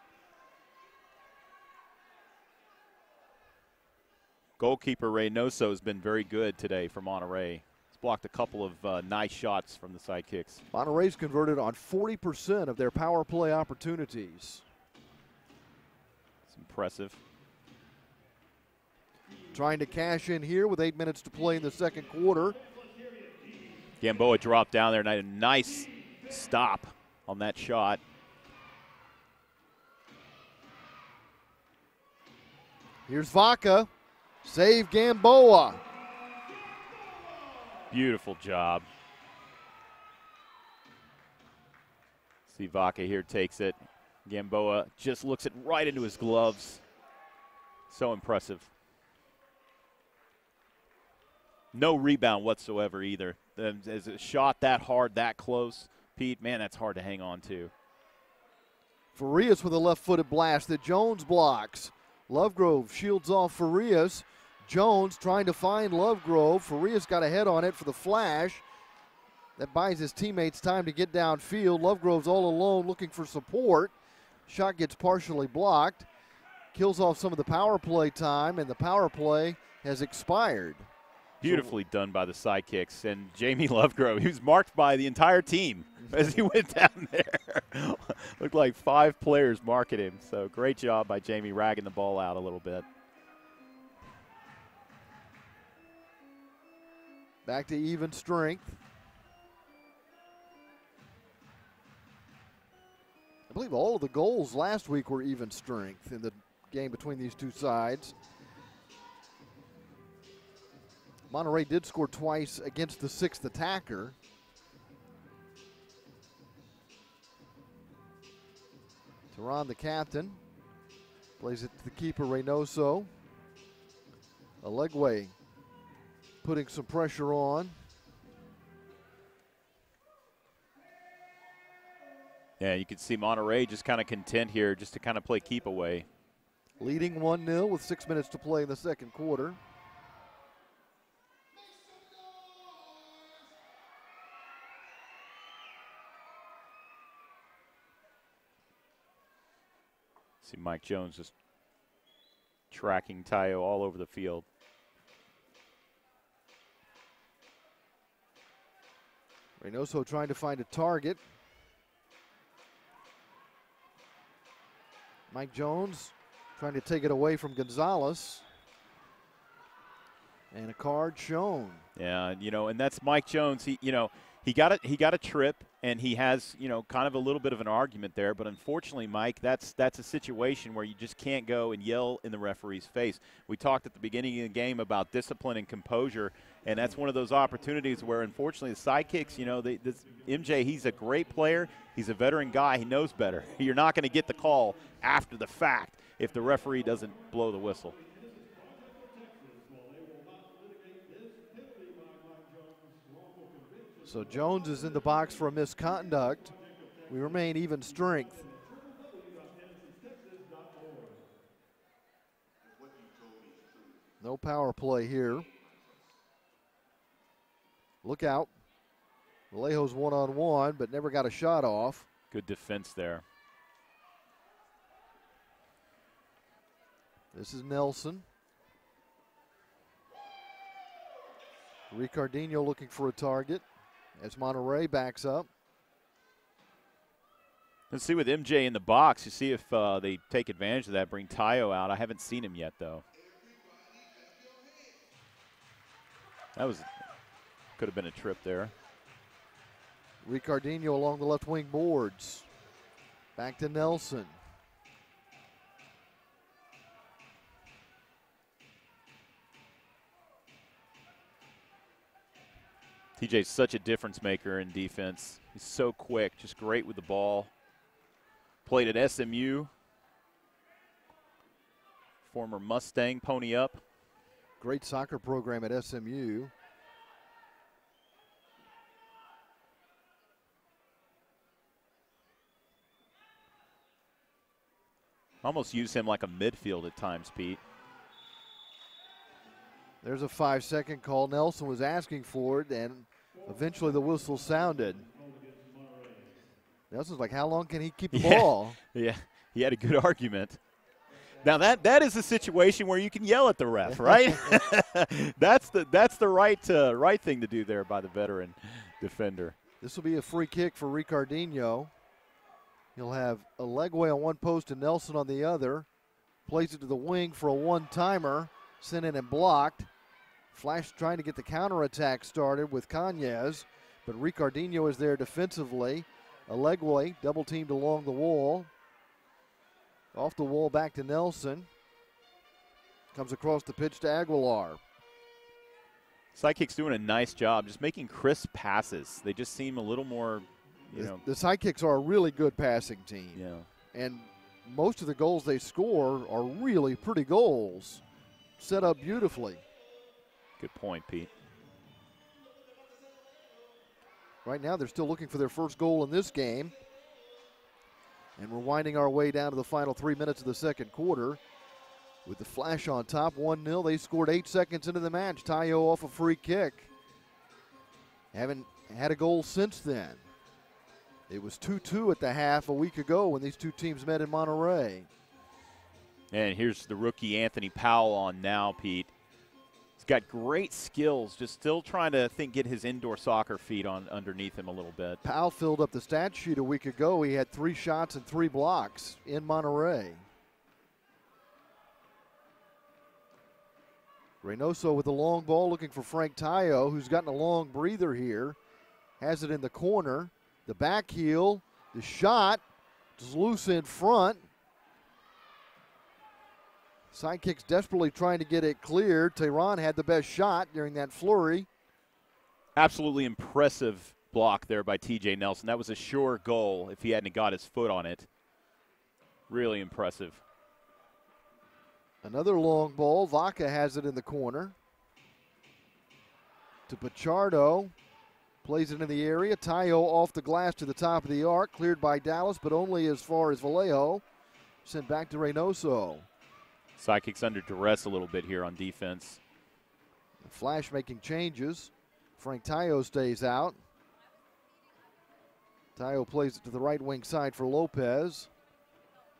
Goalkeeper Reynoso has been very good today for Monterrey. He's blocked a couple of nice shots from the Sidekicks. Monterrey's converted on 40% of their power play opportunities. It's impressive. Trying to cash in here with 8 minutes to play in the second quarter. Gamboa dropped down there and had a nice stop on that shot. Here's Vaca. Save Gamboa. Beautiful job. See Vaca here takes it. Gamboa just looks it right into his gloves. So impressive. No rebound whatsoever either. As a shot that hard, that close, Pete, man, that's hard to hang on to. Frias with a left-footed blast that Jones blocks. Lovegrove shields off Frias. Jones trying to find Lovegrove. Frias got a head on it for the flash. That buys his teammates time to get downfield. Lovegrove's all alone looking for support. Shot gets partially blocked. Kills off some of the power play time, and the power play has expired. Beautifully done by the Sidekicks. And Jamie Lovegrove, he was marked by the entire team as he went down there. Looked like 5 players marking him. So great job by Jamie ragging the ball out a little bit. Back to even strength. I believe all of the goals last week were even strength in the game between these two sides. Monterrey did score twice against the 6th attacker. Tehran, the captain, plays it to the keeper, Reynoso. Alegwe putting some pressure on. Yeah, you can see Monterrey just kind of content here just to kind of play keep away. Leading 1-0 with 6 minutes to play in the second quarter. See Mike Jones just tracking Tayo all over the field. Reynoso trying to find a target. Mike Jones trying to take it away from Gonzalez. And a card shown. Yeah, and that's Mike Jones. He got a trip, and he has, kind of a little bit of an argument there. But unfortunately, Mike, that's a situation where you just can't go and yell in the referee's face. We talked at the beginning of the game about discipline and composure, and that's one of those opportunities where, unfortunately, the Sidekicks, MJ, he's a great player. He's a veteran guy. He knows better. You're not going to get the call after the fact if the referee doesn't blow the whistle. So Jones is in the box for a misconduct. We remain even strength. No power play here. Look out. Vallejo's one-on-one, but never got a shot off. Good defense there. This is Nelson. Ricardinho looking for a target as Monterrey backs up. Let's see with MJ in the box. You see if they take advantage of that, bring Tayo out. I haven't seen him yet, though. That could have been a trip there. Ricardinho along the left wing boards. Back to Nelson. TJ's such a difference maker in defense. He's so quick, just great with the ball. Played at SMU. Former Mustang, pony up. Great soccer program at SMU. Almost use him like a midfield at times, Pete. There's a 5-second call. Nelson was asking for it, and eventually the whistle sounded. Nelson's like, how long can he keep the ball? Yeah, he had a good argument. Now that is a situation where you can yell at the ref, right? That's the right thing to do there by the veteran defender. This will be a free kick for Ricardinho. He'll have Alegwe on one post and Nelson on the other. Plays it to the wing for a one-timer. Sent in and blocked. Flash trying to get the counterattack started with Cañez, but Ricardinho is there defensively. Alegwe double teamed along the wall. Off the wall back to Nelson. Comes across the pitch to Aguilar. Sidekicks doing a nice job just making crisp passes. They just seem a little more, The Sidekicks are a really good passing team. Yeah. And most of the goals they score are really pretty goals. Set up beautifully. Good point, Pete. Right now they're still looking for their first goal in this game. And we're winding our way down to the final 3 minutes of the second quarter. With the Flash on top, 1-0. They scored 8 seconds into the match. Tayo off a free kick. Haven't had a goal since then. It was 2-2 at the half a week ago when these two teams met in Monterrey. And here's the rookie Anthony Powell on now, Pete. He's got great skills, just still trying to get his indoor soccer feet on underneath him a little bit. Powell filled up the stat sheet a week ago. He had 3 shots and 3 blocks in Monterrey. Reynoso with the long ball looking for Frank Tayo, who's gotten a long breather here. Has it in the corner. The back heel, the shot is loose in front. Sidekicks desperately trying to get it cleared. Tehran had the best shot during that flurry. Absolutely impressive block there by TJ Nelson. That was a sure goal if he hadn't got his foot on it. Really impressive. Another long ball. Vaca has it in the corner. To Pichardo. Plays it in the area. Tayo off the glass to the top of the arc. Cleared by Dallas, but only as far as Vallejo. Sent back to Reynoso. Sidekicks under duress a little bit here on defense. Flash making changes. Frank Tayo stays out. Tayo plays it to the right wing side for Lopez.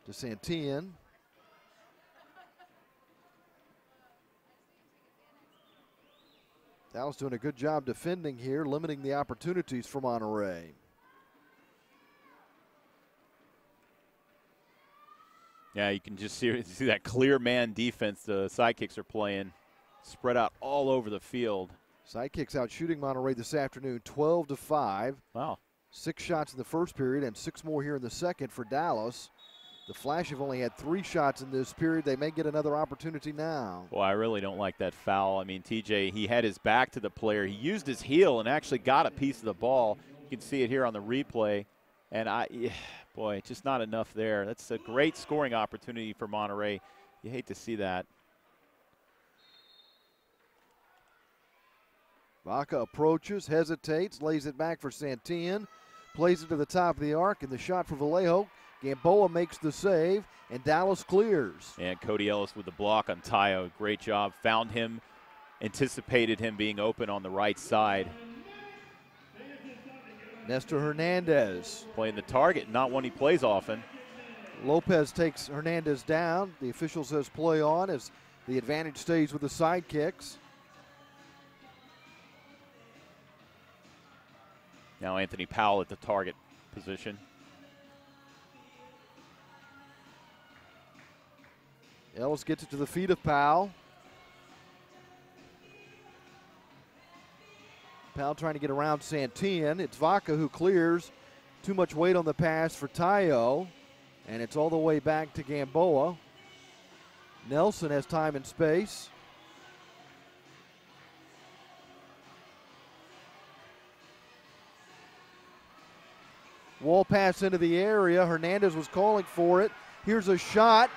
To Santillan. Dallas doing a good job defending here, limiting the opportunities for Monterrey. Yeah, you can just see that clear man defense the Sidekicks are playing, spread out all over the field. Sidekicks out shooting Monterrey this afternoon, 12-5. Wow. 6 shots in the first period and 6 more here in the second for Dallas. The Flash have only had 3 shots in this period. They may get another opportunity now. Well, I really don't like that foul. I mean, TJ, he had his back to the player. He used his heel and actually got a piece of the ball. You can see it here on the replay. And boy, just not enough there. That's a great scoring opportunity for Monterrey. You hate to see that. Vaca approaches, hesitates, lays it back for Santillan, plays it to the top of the arc, and the shot for Vallejo. Gamboa makes the save, and Dallas clears. And Cody Ellis with the block on Tayo. Great job. Found him, anticipated him being open on the right side. Nestor Hernandez. Playing the target, not one he plays often. Lopez takes Hernandez down. The official says play on as the advantage stays with the Sidekicks. Now Anthony Powell at the target position. Ellis gets it to the feet of Powell. Powell trying to get around Santillan. It's Vaca who clears. Too much weight on the pass for Tayo. And it's all the way back to Gamboa. Nelson has time and space. Wall pass into the area. Hernandez was calling for it. Here's a shot.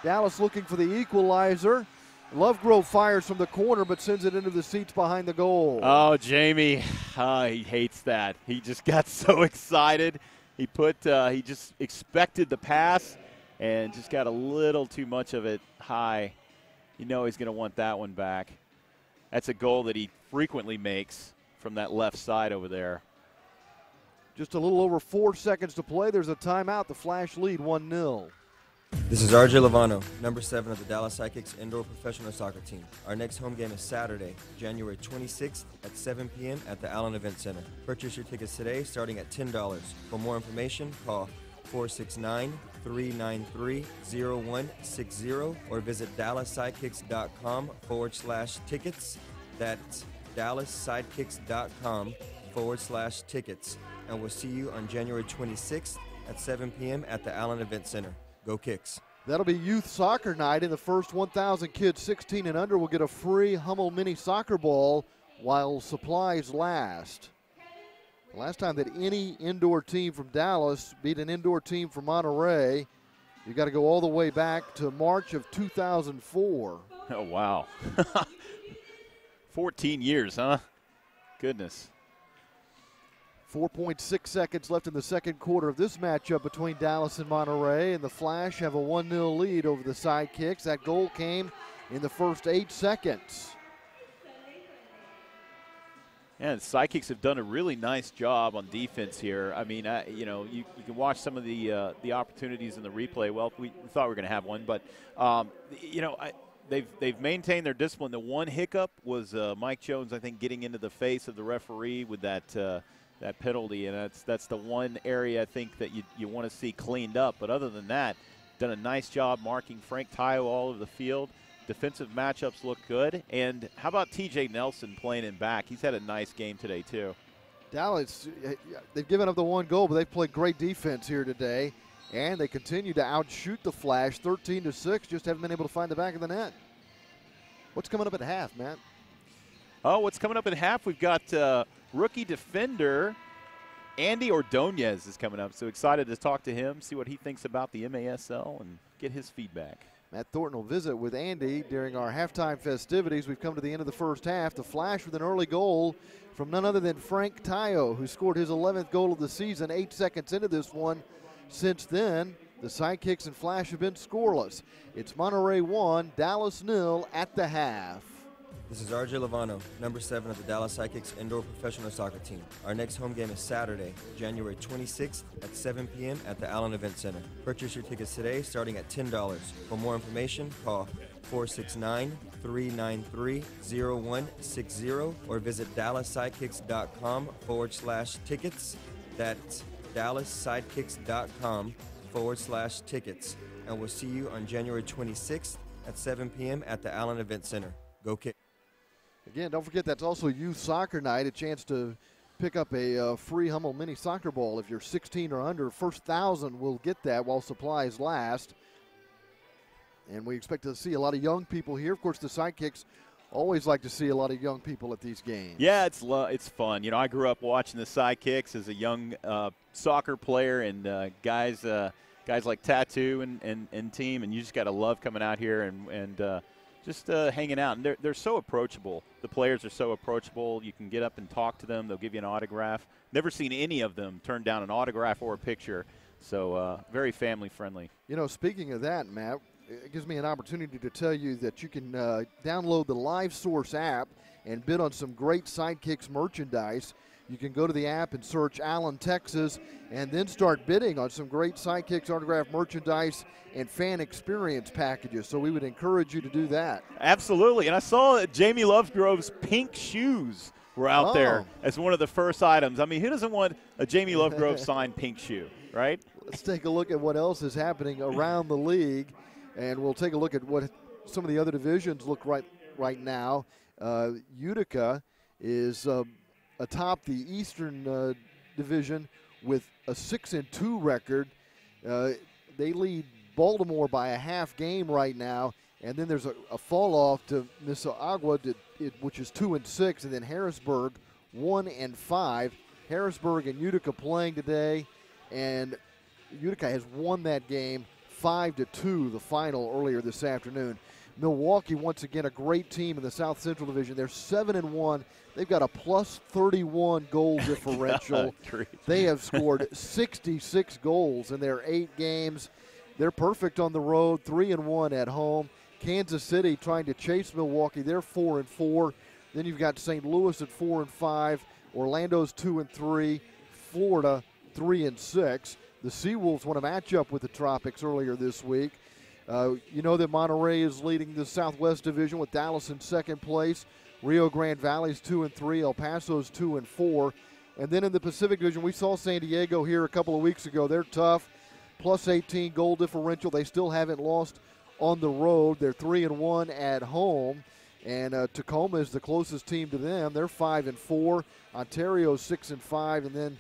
Dallas looking for the equalizer. Lovegrove fires from the corner but sends it into the seats behind the goal. Oh, Jamie, he hates that. He just got so excited. He just expected the pass and just got a little too much of it high. You know he's going to want that one back. That's a goal that he frequently makes from that left side over there. Just a little over 4 seconds to play. There's a timeout. The Flash lead 1-0. This is RJ Lovano, number 7 of the Dallas Sidekicks indoor professional soccer team. Our next home game is Saturday, January 26th at 7 p.m. at the Allen Event Center. Purchase your tickets today starting at $10. For more information, call 469-393-0160 or visit DallasSidekicks.com/tickets. That's DallasSidekicks.com/tickets. And we'll see you on January 26th at 7 p.m. at the Allen Event Center. Go Kicks. That'll be youth soccer night. In the first 1,000 kids 16 and under will get a free Hummel mini soccer ball while supplies last. The last time that any indoor team from Dallas beat an indoor team from Monterrey, you got to go all the way back to March of 2004. Oh, wow. 14 years, huh? Goodness. 4.6 seconds left in the second quarter of this matchup between Dallas and Monterrey, and the Flash have a 1-0 lead over the Sidekicks. That goal came in the first 8 seconds. Yeah, the Sidekicks have done a really nice job on defense here. I mean, you can watch some of the opportunities in the replay. Well, we thought we were going to have one, but they've maintained their discipline. The one hiccup was Mike Jones, I think, getting into the face of the referee with that penalty, and that's the one area I think that you want to see cleaned up. But other than that, done a nice job marking Frank Tayo all over the field. Defensive matchups look good. And how about T.J. Nelson playing in back? He's had a nice game today too. Dallas, they've given up the one goal, but they've played great defense here today, and they continue to outshoot the Flash 13-6. Just haven't been able to find the back of the net. What's coming up at half, Matt? Oh, what's coming up at half? We've got rookie defender Andy Ordonez is coming up. So excited to talk to him, see what he thinks about the MASL, and get his feedback. Matt Thornton will visit with Andy during our halftime festivities. We've come to the end of the first half. The Flash with an early goal from none other than Frank Tayo, who scored his 11th goal of the season 8 seconds into this one. Since then, the Sidekicks and Flash have been scoreless. It's Monterrey 1, Dallas 0 at the half. This is RJ Lovano, number 7 of the Dallas Sidekicks indoor professional soccer team. Our next home game is Saturday, January 26th at 7 p.m. at the Allen Event Center. Purchase your tickets today starting at $10. For more information, call 469-393-0160 or visit DallasSidekicks.com/tickets. That's DallasSidekicks.com/tickets. And we'll see you on January 26th at 7 p.m. at the Allen Event Center. Go Kick. Again, don't forget that's also Youth Soccer Night, a chance to pick up a free Hummel mini soccer ball. If you're 16 or under, first 1,000 will get that while supplies last. And we expect to see a lot of young people here. Of course, the Sidekicks always like to see a lot of young people at these games. Yeah, it's fun. You know, I grew up watching the Sidekicks as a young soccer player, and guys like Tattoo and team, and you just got to love coming out here and just hanging out. And they're so approachable. The players are so approachable. You can get up and talk to them. They'll give you an autograph. Never seen any of them turn down an autograph or a picture. So very family friendly. You know, speaking of that, Matt, it gives me an opportunity to tell you that you can download the Live Source app and bid on some great Sidekicks merchandise. You can go to the app and search Allen, Texas, and then start bidding on some great Sidekicks autograph merchandise and fan experience packages. So we would encourage you to do that. Absolutely. And I saw that Jamie Lovegrove's pink shoes were out there as one of the first items. I mean, who doesn't want a Jamie Lovegrove signed pink shoe, right? Let's take a look at what else is happening around the league, and we'll take a look at what some of the other divisions look right now. Utica is atop the Eastern Division with a 6-2 record. They lead Baltimore by a half game right now, and then there's a fall off to Mississauga, which is 2-6, and then Harrisburg 1-5. Harrisburg and Utica playing today, and Utica has won that game 5-2, the final earlier this afternoon. Milwaukee, once again, a great team in the South Central Division. They're 7-1. They've got a plus 31 goal differential. They have scored 66 goals in their 8 games. They're perfect on the road, 3-1 at home. Kansas City trying to chase Milwaukee. They're 4-4. Then you've got St. Louis at 4-5. Orlando's 2-3. Florida 3-6. The Seawolves won a matchup with the Tropics earlier this week. You know that Monterrey is leading the Southwest Division with Dallas in second place. Rio Grande Valley's 2-3. El Paso's 2-4. And then in the Pacific Division, we saw San Diego here a couple of weeks ago. They're tough. Plus 18 goal differential. They still haven't lost on the road. They're 3-1 at home. And Tacoma is the closest team to them. They're 5-4. Ontario's 6-5. And then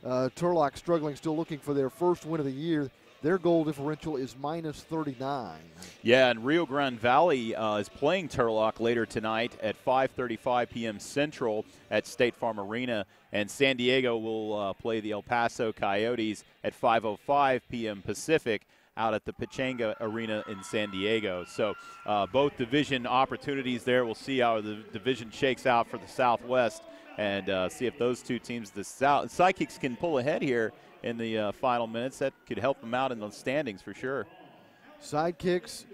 Turlock struggling, still looking for their first win of the year. Their goal differential is minus 39. Yeah, and Rio Grande Valley is playing Turlock later tonight at 5:35 p.m. Central at State Farm Arena. And San Diego will play the El Paso Coyotes at 5:05 p.m. Pacific out at the Pechanga Arena in San Diego. So both division opportunities there. We'll see how the division shakes out for the Southwest and see if those two teams, the Sidekicks, can pull ahead here in the final minutes. That could help them out in the standings for sure. Sidekicks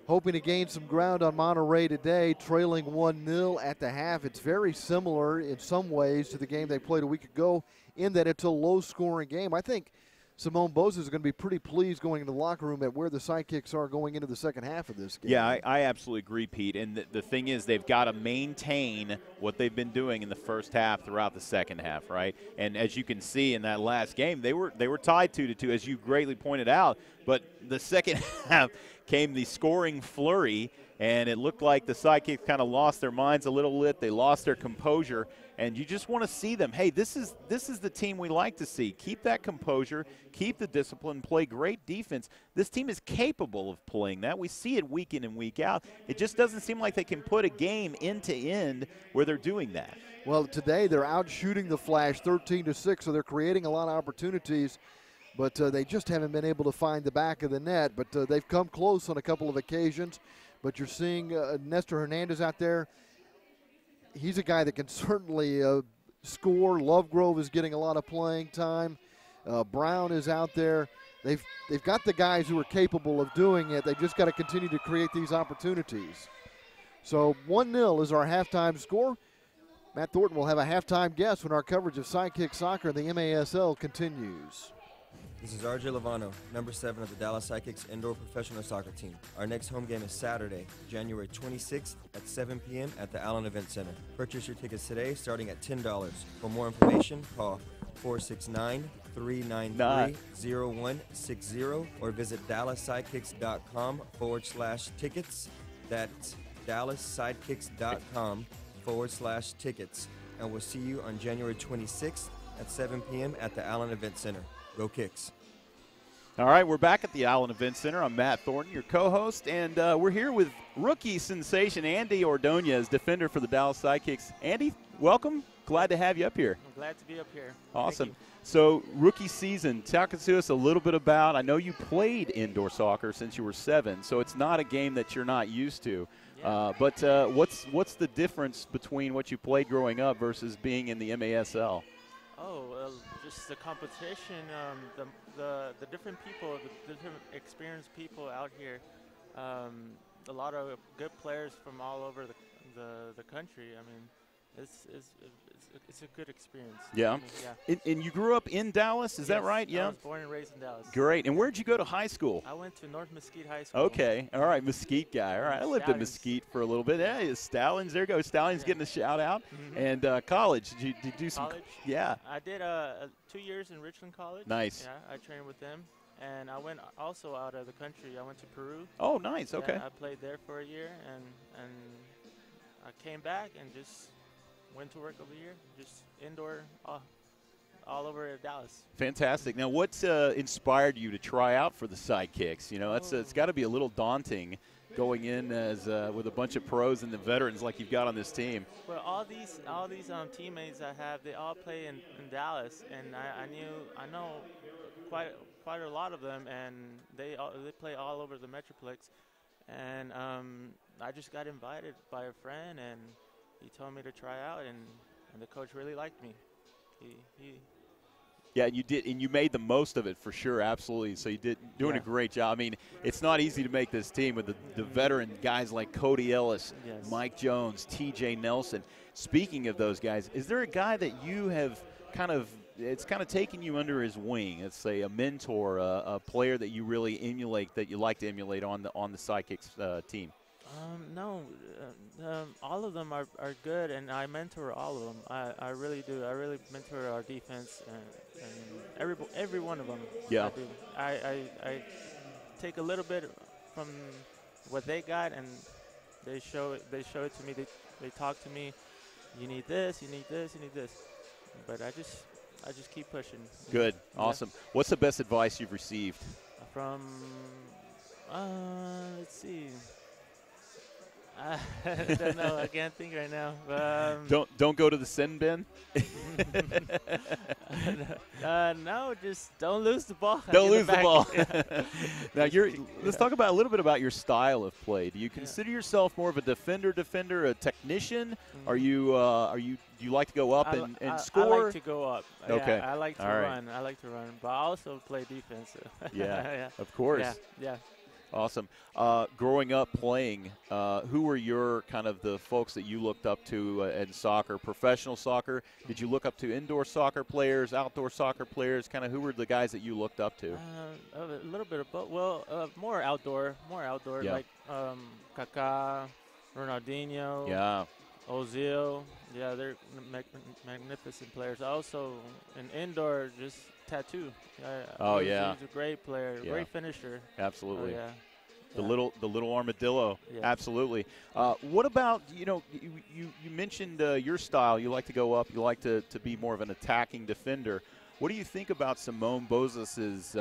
hoping to gain some ground on Monterrey today, trailing 1-0 at the half. It's very similar in some ways to the game they played a week ago in that it's a low-scoring game. I think Simone Bose is going to be pretty pleased going into the locker room at where the Sidekicks are going into the second half of this game. Yeah, I absolutely agree, Pete. And the thing is, they've got to maintain what they've been doing in the first half throughout the second half, right? And as you can see in that last game, they were tied 2-2, as you greatly pointed out. But the second half came the scoring flurry, and it looked like the Sidekicks kind of lost their minds a little bit. They lost their composure, and you just want to see them. Hey, this is the team we like to see. Keep that composure, keep the discipline, play great defense. This team is capable of playing that. We see it week in and week out. It just doesn't seem like they can put a game end to end where they're doing that. Well, today they're out shooting the Flash 13-6, so they're creating a lot of opportunities. But they just haven't been able to find the back of the net. But they've come close on a couple of occasions. But you're seeing Nestor Hernandez out there. He's a guy that can certainly score. Lovegrove is getting a lot of playing time. Brown is out there. They've got the guys who are capable of doing it. They've just got to continue to create these opportunities. So 1-0 is our halftime score. Matt Thornton will have a halftime guest when our coverage of Sidekick Soccer and the MASL continues. This is RJ Lovano, number 7 of the Dallas Sidekicks indoor professional soccer team. Our next home game is Saturday, January 26th at 7 p.m. at the Allen Event Center. Purchase your tickets today starting at $10. For more information, call 469-393-0160 or visit DallasSidekicks.com/tickets. That's DallasSidekicks.com/tickets. And we'll see you on January 26th at 7 p.m. at the Allen Event Center. Go Kicks. All right, we're back at the Allen Event Center. I'm Matt Thornton, your co-host, and we're here with rookie sensation Andy Ordonez, defender for the Dallas Sidekicks. Andy, welcome. Glad to have you up here. I'm glad to be up here. Awesome. So, rookie season, talk to us a little bit about, I know you played indoor soccer since you were 7, so it's not a game that you're not used to. Yeah. But what's the difference between what you played growing up versus being in the MASL? Oh, well, just the competition, the different people, the different experienced people out here. A lot of good players from all over the country. I mean, it's a good experience. Yeah. I mean, yeah. And you grew up in Dallas, is that Yes, right? Yeah. I was born and raised in Dallas. Great. And where'd you go to high school? I went to North Mesquite High School. Okay. All right. Mesquite guy. All right. I lived in Stallions. Mesquite for a little bit. Yeah, it's Stallions. There you go. Stallions Yeah. getting a shout out. Mhm. And college. Did you do some? College? Yeah. I did 2 years in Richland College. Nice. Yeah, I trained with them. And I went also out of the country. I went to Peru. Oh, nice. Okay. Yeah, I played there for a year, and I came back and just went to work over here, just indoor, all over Dallas. Fantastic. Now, what inspired you to try out for the Sidekicks? You know, it's got to be a little daunting going in as with a bunch of pros and the veterans like you've got on this team. Well, all these teammates I have, they all play in Dallas, and I know quite a lot of them, and they play all over the Metroplex, and I just got invited by a friend, and he told me to try out, and the coach really liked me. Yeah, you did, and you made the most of it for sure, absolutely. So you doing a great job. I mean, it's not easy to make this team with the veteran guys like Cody Ellis, Yes. Mike Jones, TJ Nelson. Speaking of those guys, is there a guy that you have it's kind of taken you under his wing? Let's say a mentor, a player that you really emulate, that you like to emulate on the Sidekicks team. No, all of them are good, and I mentor all of them. I really do. I really mentor our defense and every one of them. Yeah. I take a little bit from what they got, and they show it to me. They talk to me. You need this. You need this. You need this. But I just keep pushing. Good. Yeah. Awesome. What's the best advice you've received? From let's see. I don't know. I can't think right now. Don't go to the sin bin. No, just don't lose the ball. Don't lose the back. ball. Yeah. Now let's talk about a little bit about your style of play. Do you consider yourself more of a defender, a technician? Mhm. Do you like to go up and score? I like to go up. Okay. Yeah, I like to All right. run. I like to run, but I also play defense. Yeah, of course. Yeah. Awesome. Growing up playing, who were your kind of the folks that you looked up to in soccer, professional soccer? Did you look up to indoor soccer players, outdoor soccer players? Kind of who were the guys that you looked up to? A little bit of both. Well, more outdoor, Yeah. like Kaká, Ronaldinho, Yeah. Ozil. Yeah, they're magnificent players. Also, in indoor, just Tattoo. He's a great player, great finisher. Absolutely. Yeah. The little armadillo. Yes. Absolutely. What about, you mentioned your style. You like to go up. You like to be more of an attacking defender. What do you think about Simone Bozas's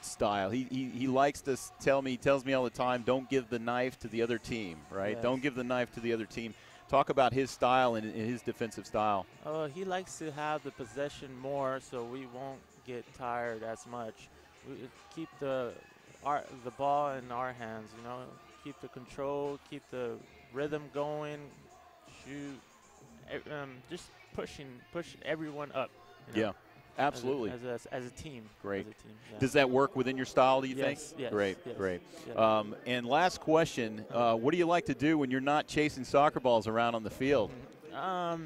style? He likes to tells me all the time, don't give the knife to the other team, right? Yes. Don't give the knife to the other team. Talk about his style and his defensive style. He likes to have the possession more, so we won't get tired as much. We keep the ball in our hands, keep the control, keep the rhythm going, shoot, just push everyone up. Yeah, absolutely. As a team. Great. As a team, yeah. Does that work within your style, do you think? Yes. Great, yes, great. yeah. And last question, what do you like to do when you're not chasing soccer balls around on the field? What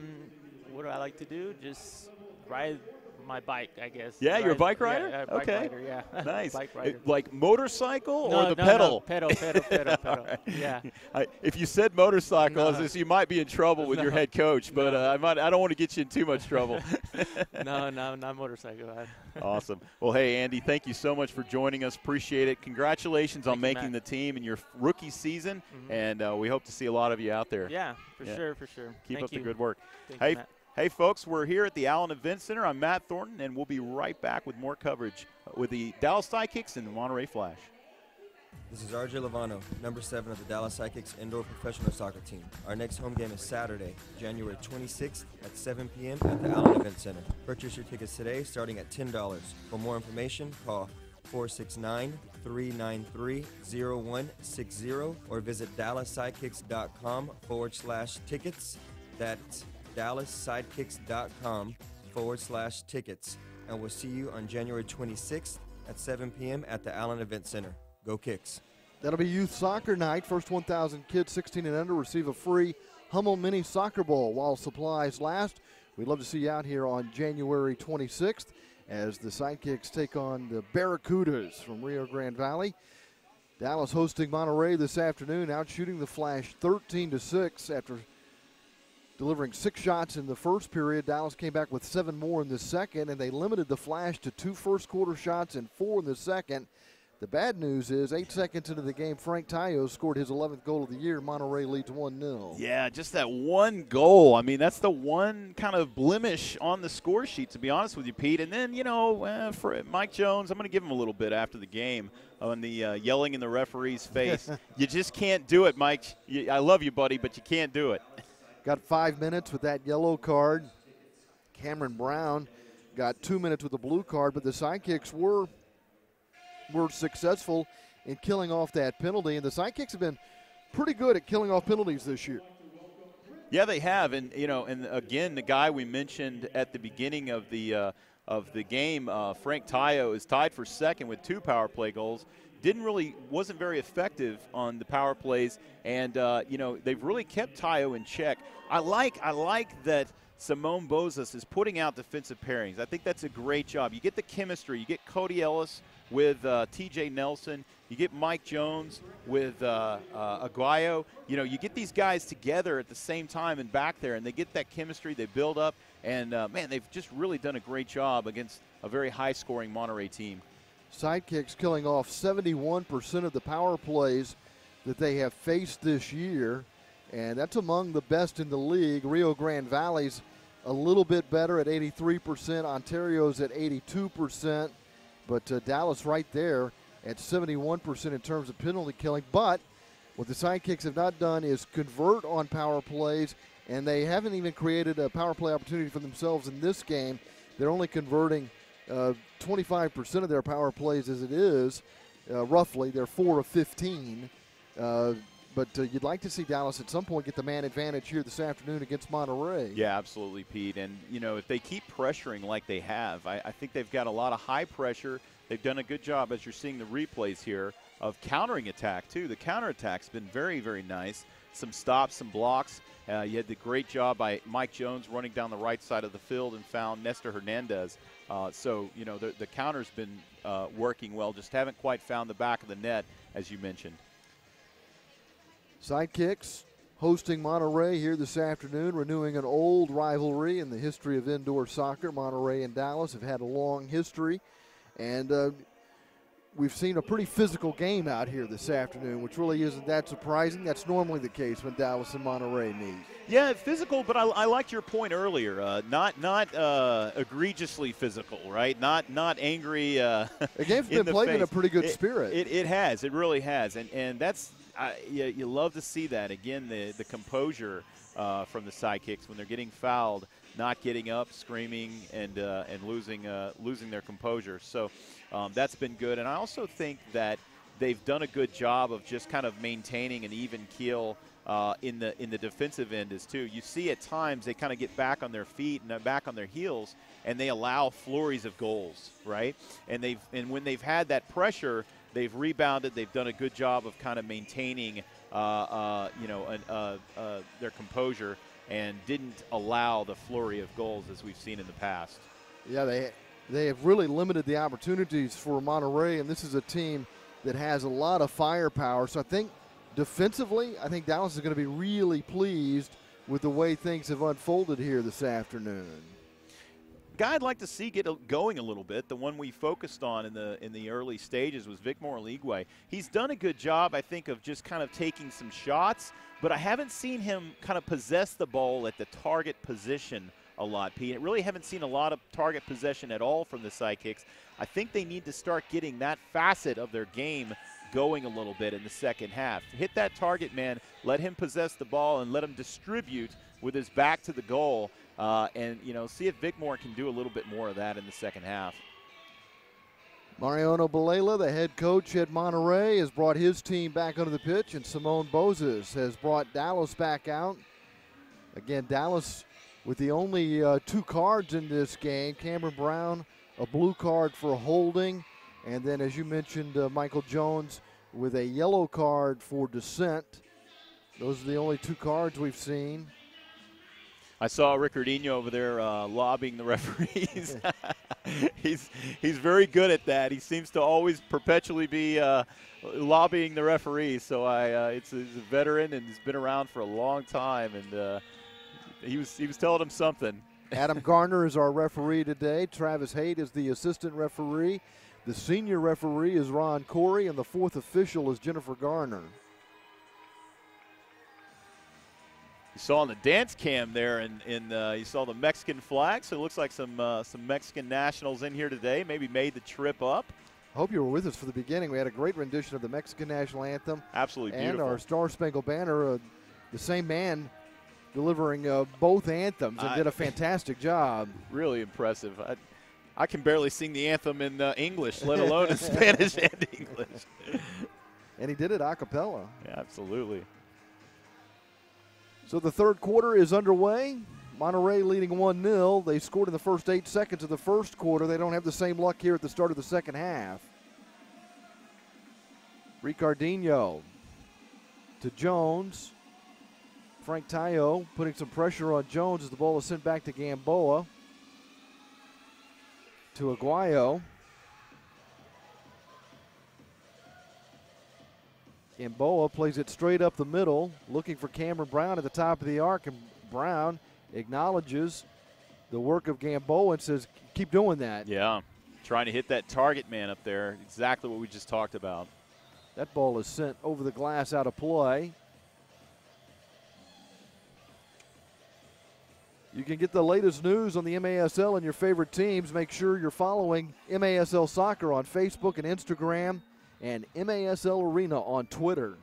do I like to do? Just ride my bike, I guess. Yeah, you're a bike rider? Yeah, bike okay. rider, yeah. Nice. Bike rider. Like motorcycle No, or the no, pedal? No, pedal. Right. Yeah. If you said motorcycle, No. you might be in trouble with your head coach, but No. I don't want to get you in too much trouble. No, not motorcycle. Awesome. Well, hey, Andy, thank you so much for joining us. Appreciate it. Congratulations on making the team in your rookie season, and we hope to see a lot of you out there. Yeah, for sure. Keep up the good work. Thank you, Matt. Hey, folks, we're here at the Allen Event Center. I'm Matt Thornton, and we'll be right back with more coverage with the Dallas Sidekicks and the Monterrey Flash. This is RJ Lovano, number 7 of the Dallas Sidekicks indoor professional soccer team. Our next home game is Saturday, January 26th at 7 p.m. at the Allen Event Center. Purchase your tickets today starting at $10. For more information, call 469-393-0160 or visit DallasSidekicks.com/tickets. That's DallasSidekicks.com/tickets. And we'll see you on January 26th at 7 p.m. at the Allen Event Center. Go Kicks. That'll be youth soccer night. First 1,000 kids 16 and under receive a free Hummel Mini Soccer Ball while supplies last. We'd love to see you out here on January 26th as the Sidekicks take on the Barracudas from Rio Grande Valley. Dallas hosting Monterrey this afternoon, out shooting the Flash 13-6 after delivering 6 shots in the first period. Dallas came back with 7 more in the second, and they limited the Flash to 2 first-quarter shots and 4 in the second. The bad news is 8 seconds into the game, Frank Tayo scored his 11th goal of the year. Monterrey leads 1-0. Yeah, just that one goal. I mean, that's the one kind of blemish on the score sheet, to be honest with you, Pete. And then, for Mike Jones, I'm going to give him a little bit after the game on the yelling in the referee's face. You just can't do it, Mike. I love you, buddy, but you can't do it. Got 5 minutes with that yellow card. Cameron Brown got 2 minutes with the blue card, but the Sidekicks were successful in killing off that penalty, and the Sidekicks have been pretty good at killing off penalties this year. Yeah, they have, and and again, the guy we mentioned at the beginning of the game, Frank Tayo, is tied for second with 2 power play goals. Wasn't very effective on the power plays, and they've really kept Tayo in check. I like that Simone Bozas is putting out defensive pairings. I think that's a great job. You get the chemistry. You get Cody Ellis with T.J. Nelson. You get Mike Jones with Aguayo. You get these guys together at the same time and back there, and they get that chemistry. They build up, and, they've just really done a great job against a very high-scoring Monterrey team. Sidekicks killing off 71% of the power plays that they have faced this year, and that's among the best in the league. Rio Grande Valley's a little bit better at 83%. Ontario's at 82%. But Dallas right there at 71% in terms of penalty killing. But what the Sidekicks have not done is convert on power plays, and they haven't even created a power play opportunity for themselves in this game. They're only converting 25% of their power plays as it is, roughly. They're 4 of 15. But you'd like to see Dallas at some point get the man advantage here this afternoon against Monterrey. Yeah, absolutely, Pete. And, if they keep pressuring like they have, I think they've got a lot of high pressure. They've done a good job, as you're seeing the replays here, countering attack, too. The counterattack's been very, very nice. Some stops, some blocks. You had the great job by Mike Jones running down the right side of the field and found Nestor Hernandez. So, you know, the counter's been working well, just haven't quite found the back of the net, as you mentioned. Sidekicks hosting Monterrey here this afternoon, renewing an old rivalry in the history of indoor soccer. Monterrey and Dallas have had a long history, and we've seen a pretty physical game out here this afternoon, which really isn't that surprising. That's normally the case when Dallas and Monterrey meet. Yeah, physical, but I liked your point earlier. Not egregiously physical, right? Not angry. The game's been played in a pretty good spirit. It has. It really has, and that's you love to see that. Again, the composure from the Sidekicks when they're getting fouled, not getting up, screaming, and losing their composure. So that's been good. And I also think that they've done a good job of just kind of maintaining an even keel in the defensive end as too. You see at times they kind of get back on their feet and back on their heels, and they allow flurries of goals, right? And when they've had that pressure, they've rebounded. They've done a good job of kind of maintaining their composure and didn't allow the flurry of goals as we've seen in the past. Yeah, they have really limited the opportunities for Monterrey, and this is a team that has a lot of firepower. So I think defensively, I think Dallas is going to be really pleased with the way things have unfolded here this afternoon. Guy I'd like to see get going a little bit, the one we focused on in the early stages, was Vicmore Ligwe. He's done a good job, I think, of just kind of taking some shots, but I haven't seen him kind of possess the ball at the target position a lot, Pete. I really haven't seen a lot of target possession at all from the Sidekicks. I think they need to start getting that facet of their game going a little bit in the second half. Hit that target man, let him possess the ball, and let him distribute with his back to the goal, and see if Vicmore can do a little bit more of that in the second half. Mariano Balela, the head coach at Monterrey, has brought his team back onto the pitch, and Simone Bozes has brought Dallas back out. Again, Dallas with the only 2 cards in this game. Cameron Brown, a blue card for holding, and then, as you mentioned, Michael Jones with a yellow card for dissent. Those are the only 2 cards we've seen. I saw Ricardinho over there lobbying the referees. He's very good at that. He seems to always perpetually be lobbying the referees. So he's a veteran and he's been around for a long time, and he was telling him something. Adam Garner is our referee today. Travis Haight is the assistant referee. The senior referee is Ron Corey, and the 4th official is Jennifer Garner. You saw on the dance cam there, and you saw the Mexican flag, so it looks like some Mexican nationals in here today, maybe made the trip up. I hope you were with us for the beginning. We had a great rendition of the Mexican national anthem. Absolutely beautiful. And our Star Spangled Banner, the same man delivering both anthems, and did a fantastic job. Really impressive. I can barely sing the anthem in English, let alone in Spanish and English. And he did it a cappella. Yeah, absolutely. So the third quarter is underway. Monterrey leading 1-0. They scored in the first 8 seconds of the first quarter. They don't have the same luck here at the start of the second half. Ricardinho to Jones. Frank Tayo putting some pressure on Jones as the ball is sent back to Gamboa. To Aguayo. Gamboa plays it straight up the middle, looking for Cameron Brown at the top of the arc, and Brown acknowledges the work of Gamboa and says, keep doing that. Yeah, trying to hit that target man up there, exactly what we just talked about. That ball is sent over the glass out of play. You can get the latest news on the MASL and your favorite teams. Make sure you're following MASL Soccer on Facebook and Instagram, and MASL Arena on Twitter.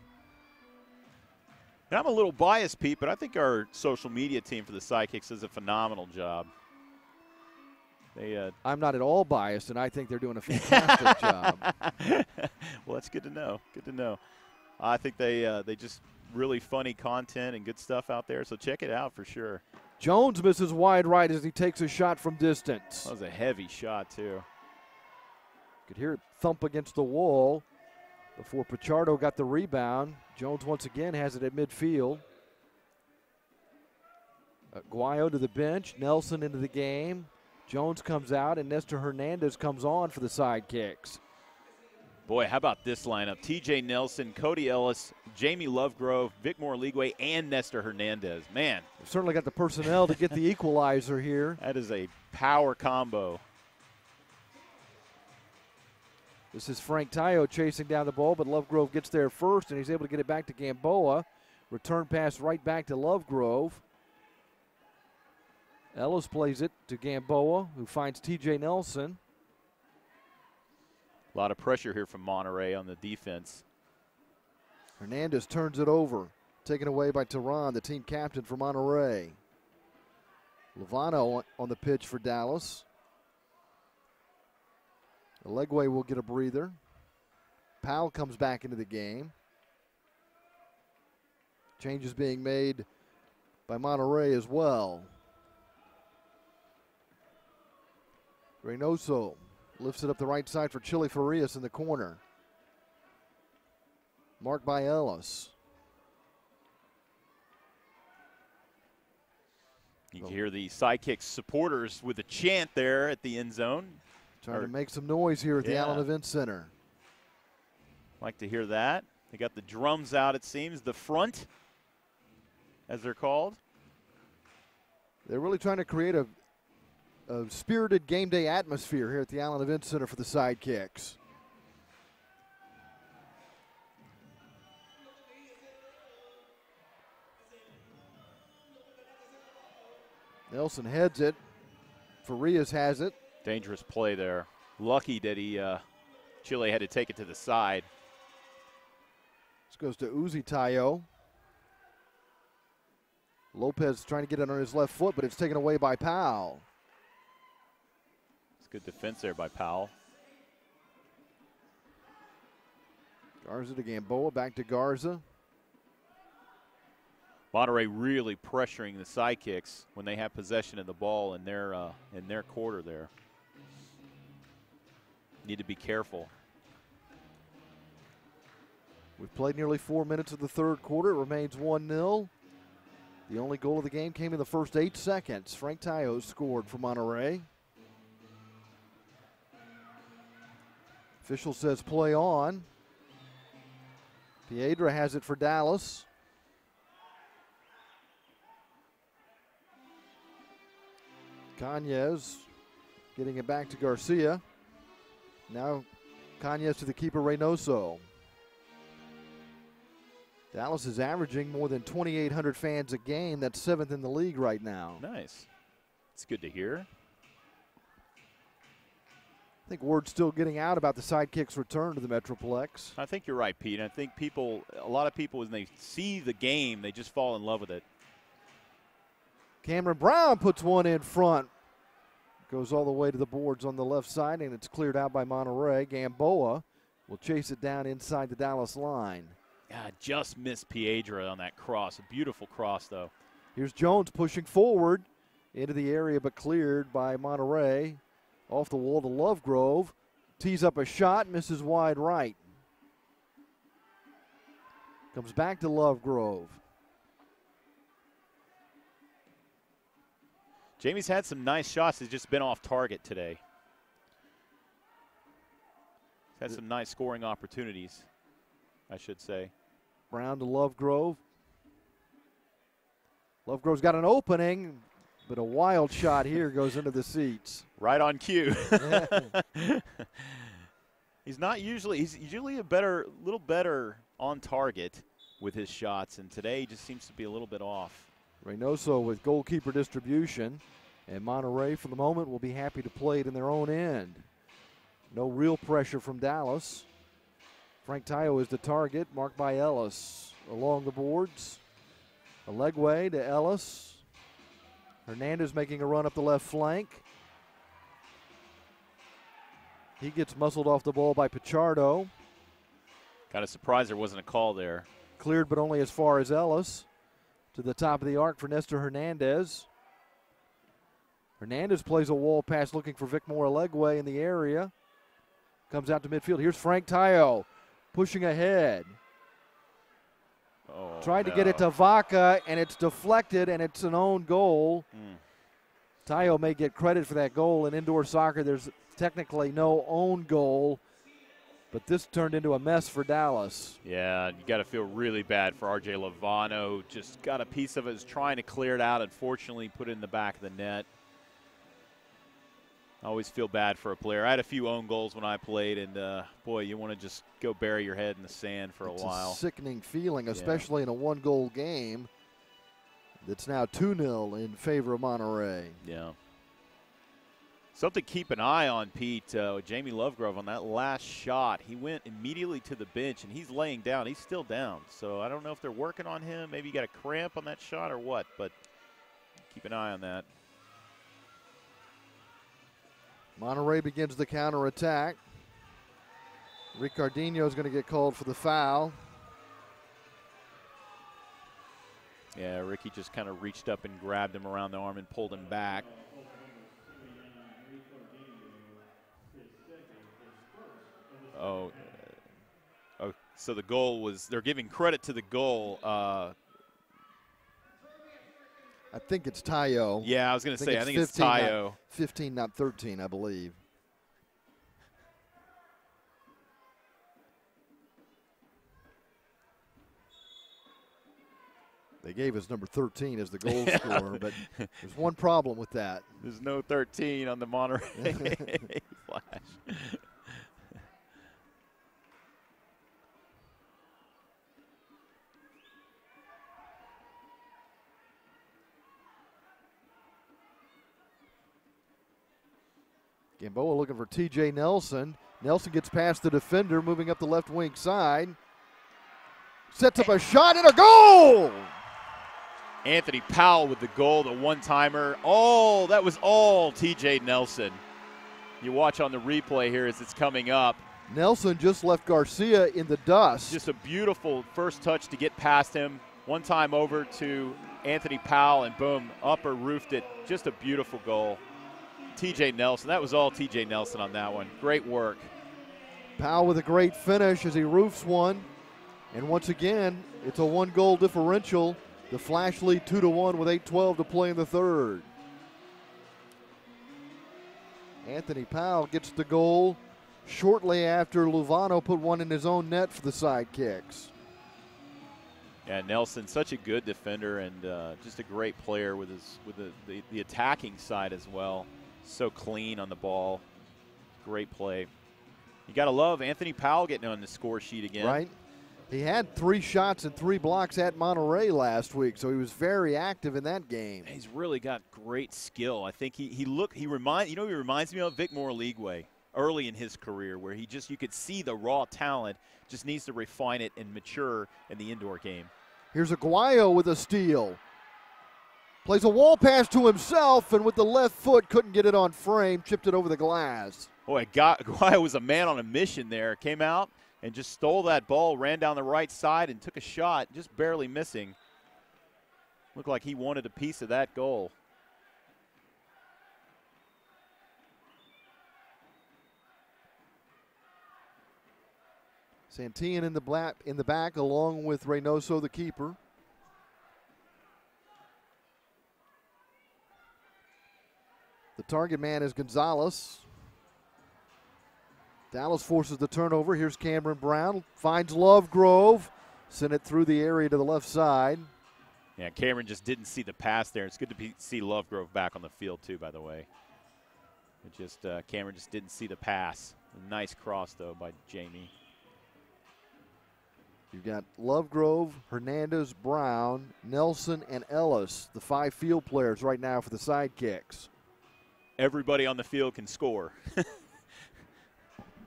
Now, I'm a little biased, Pete, but I think our social media team for the Sidekicks does a phenomenal job. I'm not at all biased, and I think they're doing a fantastic job. Well, that's good to know. Good to know. I think they just really funny content and good stuff out there, so check it out for sure. Jones misses wide right as he takes a shot from distance. That was a heavy shot, too. Could hear it thump against the wall. before Pichardo got the rebound. Jones once again has it at midfield. Guayo to the bench. Nelson into the game. Jones comes out, and Nestor Hernandez comes on for the Sidekicks. Boy, how about this lineup? T.J. Nelson, Cody Ellis, Jamie Lovegrove, Vic Moore-Ligwe, and Nestor Hernandez. Man. We've certainly got the personnel to get the equalizer here. That is a power combo. This is Frank Tayo chasing down the ball, but Lovegrove gets there first, and he's able to get it back to Gamboa. Return pass right back to Lovegrove. Ellis plays it to Gamboa, who finds T.J. Nelson. A lot of pressure here from Monterrey on the defense. Hernandez turns it over, taken away by Tehran, the team captain for Monterrey. Lovano on the pitch for Dallas. Legway will get a breather. Powell comes back into the game. Changes being made by Monterrey as well. Reynoso lifts it up the right side for Chile Frias in the corner. Marked by Ellis. You can hear the Sidekicks supporters with a chant there at the end zone. Trying to make some noise here at the Allen Event Center. Like to hear that. They got the drums out, it seems, the front, as they're called. They're really trying to create a spirited game day atmosphere here at the Allen Event Center for the Sidekicks. Nelson heads it. Frias has it. Dangerous play there. Lucky that Chile had to take it to the side. This goes to Uzi Tayo. Lopez trying to get it on his left foot, but it's taken away by Powell. It's good defense there by Powell. Garza to Gamboa, back to Garza. Monterrey really pressuring the Sidekicks when they have possession of the ball in their quarter there. Need to be careful. We've played nearly 4 minutes of the third quarter. It remains 1-0. The only goal of the game came in the first 8 seconds. Frank Tayo scored for Monterrey. Official says play on. Piedra has it for Dallas. Cañez getting it back to Garcia. Now Cañez to the keeper, Reynoso. Dallas is averaging more than 2,800 fans a game. That's 7th in the league right now. Nice. It's good to hear. I think word's still getting out about the Sidekicks' return to the Metroplex. I think you're right, Pete. I think a lot of people, when they see the game, they just fall in love with it. Cameron Brown puts one in front. Goes all the way to the boards on the left side, and it's cleared out by Monterrey. Gamboa will chase it down inside the Dallas line. God, just missed Piedra on that cross. A beautiful cross, though. Here's Jones pushing forward into the area, but cleared by Monterrey. Off the wall to Lovegrove. Tees up a shot, misses wide right. Comes back to Lovegrove. Jamie's had some nice shots. He's just been off target today. He's had some nice scoring opportunities, I should say. Brown to Lovegrove. Lovegrove's got an opening, but a wild shot here goes into the seats. Right on cue. He's usually a little better on target with his shots, and today he just seems to be a little bit off. Reynoso with goalkeeper distribution, and Monterrey for the moment will be happy to play it in their own end. No real pressure from Dallas. Frank Tayo is the target, marked by Ellis. Along the boards, Alegwe to Ellis. Hernandez making a run up the left flank. He gets muscled off the ball by Pichardo. Kind of surprised there wasn't a call there. Cleared, but only as far as Ellis. To the top of the arc for Nestor Hernandez. Hernandez plays a wall pass looking for Vic Moore-Alegwe in the area. Comes out to midfield. Here's Frank Tayo. pushing ahead. Oh, Tried to get it to Vaca, and it's deflected, and it's an own goal. Tayo may get credit for that goal. In indoor soccer, there's technically no own goal, but this turned into a mess for Dallas. Yeah, you got to feel really bad for R.J. Lovano. Just got a piece of it, was trying to clear it out. Unfortunately, put it in the back of the net. I always feel bad for a player. I had a few own goals when I played, and boy, you want to just go bury your head in the sand for a while. It's a sickening feeling, especially in a one-goal game. It's now 2-0 in favor of Monterrey. Yeah. Something to keep an eye on, Pete. Jamie Lovegrove on that last shot. He went immediately to the bench, and he's laying down. He's still down. So I don't know if they're working on him. Maybe he got a cramp on that shot or what, but keep an eye on that. Monterrey begins the counterattack. Ricardinho is going to get called for the foul. Yeah, Ricky just kind of reached up and grabbed him around the arm and pulled him back. Oh, so the goal was, they're giving credit to the goal. I think it's Tayo. Yeah, I was going to say, I think it's Tayo. 15, not 13, I believe. They gave us number 13 as the goal scorer, but there's one problem with that. There's no 13 on the Monterrey flash. Gamboa looking for TJ Nelson. Nelson gets past the defender, moving up the left wing side. Sets up a shot and a goal! Anthony Powell with the goal, the one-timer. Oh, that was all TJ Nelson. You watch on the replay here as it's coming up. Nelson just left Garcia in the dust. Just a beautiful first touch to get past him. One time over to Anthony Powell, and boom, upper roofed it. Just a beautiful goal. TJ Nelson, that was all TJ Nelson on that one. Great work. Powell with a great finish as he roofs one. And once again, it's a one-goal differential. The Flash lead 2-1 with 8:12 to play in the third. Anthony Powell gets the goal shortly after Lovano put one in his own net for the Sidekicks. Yeah, Nelson, such a good defender and just a great player with the attacking side as well. So clean on the ball. Great play. You got to love Anthony Powell getting on the score sheet again. Right. He had 3 shots and 3 blocks at Monterrey last week, so he was very active in that game. He's really got great skill. I think he reminds me of Vic Moraligwe early in his career, where you could see the raw talent, just needs to refine it and mature in the indoor game. Aguayo with a steal. Plays a wall pass to himself, and with the left foot, couldn't get it on frame, chipped it over the glass. Boy, Aguayo was a man on a mission there. Came out and just stole that ball, ran down the right side, and took a shot, just barely missing. Looked like he wanted a piece of that goal. Santillan in the back, along with Reynoso, the keeper. The target man is Gonzalez. Dallas forces the turnover. Here's Cameron Brown. Finds Lovegrove. Sent it through the area to the left side. Yeah, Cameron just didn't see the pass there. It's good to see Lovegrove back on the field, too, by the way. Cameron just didn't see the pass. A nice cross, though, by Jamie. You've got Lovegrove, Hernandez, Brown, Nelson, and Ellis, the 5 field players right now for the Sidekicks. Everybody on the field can score.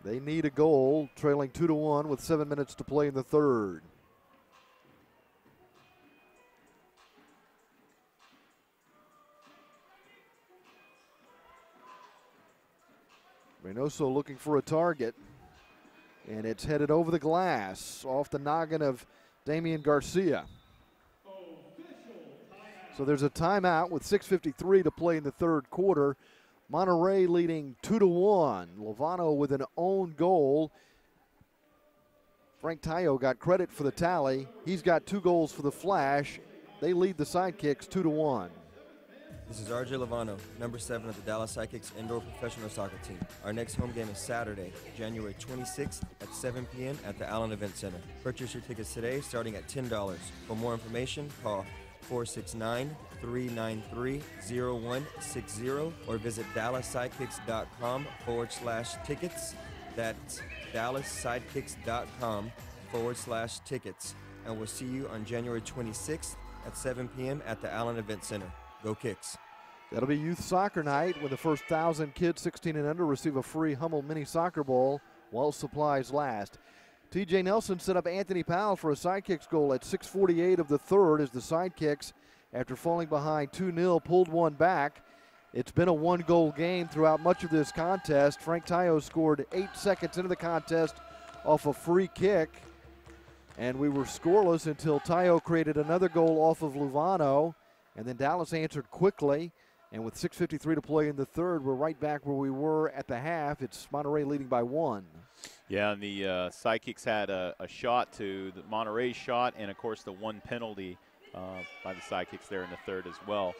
They need a goal, trailing 2-1 with 7 minutes to play in the third. Reynoso looking for a target, and it's headed over the glass off the noggin of Damian Garcia. So there's a timeout with 6:53 to play in the third quarter. Monterrey leading 2-1. Lovano with an own goal. Frank Tayo got credit for the tally. He's got 2 goals for the Flash. They lead the Sidekicks 2-1. This is RJ Lovano, number 7 of the Dallas Sidekicks indoor professional soccer team. Our next home game is Saturday, January 26th at 7 p.m. at the Allen Event Center. Purchase your tickets today starting at $10. For more information, call 469-393-0160 or visit DallasSidekicks.com/tickets. That's DallasSidekicks.com/tickets. And we'll see you on January 26th at 7 p.m. at the Allen Event Center. Go Kicks. That'll be youth soccer night when the first 1,000 kids 16 and under receive a free Hummel mini soccer ball while supplies last. TJ Nelson set up Anthony Powell for a Sidekicks goal at 6:48 of the third as the Sidekicks, after falling behind 2-0, pulled one back. It's been a 1-goal game throughout much of this contest. Frank Tayo scored 8 seconds into the contest off a free kick, and we were scoreless until Tayo created another goal off of Luvano, and then Dallas answered quickly. And with 6:53 to play in the third, we're right back where we were at the half. It's Monterrey leading by 1. Yeah, and the Sidekicks had a shot to the Monterrey shot, and of course the 1 penalty by the Sidekicks there in the third as well.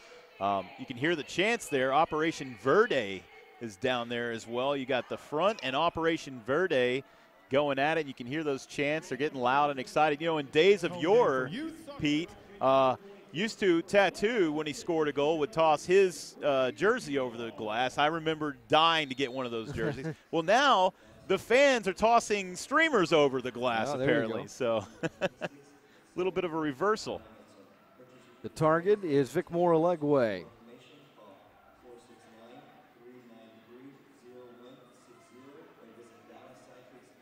You can hear the chants there. Operation Verde is down there as well. You got the front and Operation Verde going at it. You can hear those chants. They're getting loud and excited. You know, in days of yore, Pete, used to Tattoo, when he scored a goal, would toss his jersey over the glass. I remember dying to get one of those jerseys. Well, now the fans are tossing streamers over the glass, apparently. So a little bit of a reversal. The target is Vicmore Alegwe.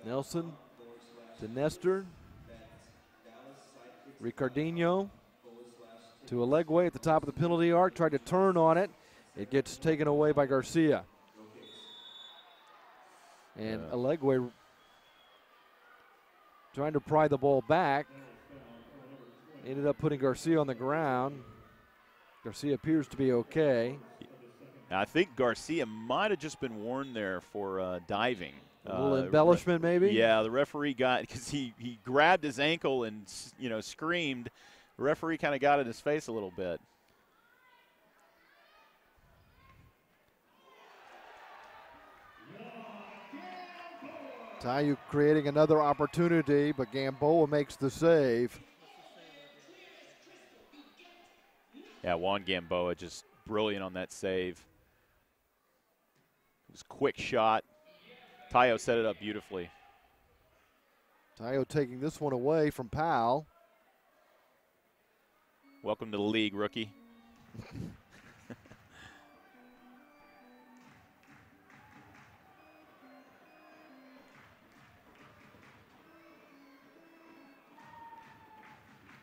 Nelson to Nestor. Ricardinho to Alegwe at the top of the penalty arc. Tried to turn on it. It gets taken away by Garcia. And Alegwe trying to pry the ball back. Ended up putting Garcia on the ground. Garcia appears to be okay. I think Garcia might have just been warned there for diving. A little embellishment, maybe? Yeah, the referee got, because he grabbed his ankle and, you know, screamed. The referee kind of got in his face a little bit. Tayu creating another opportunity, but Gamboa makes the save. Yeah, Juan Gamboa just brilliant on that save. It was a quick shot. Tayo set it up beautifully. Tayo taking this one away from Powell. Welcome to the league, rookie.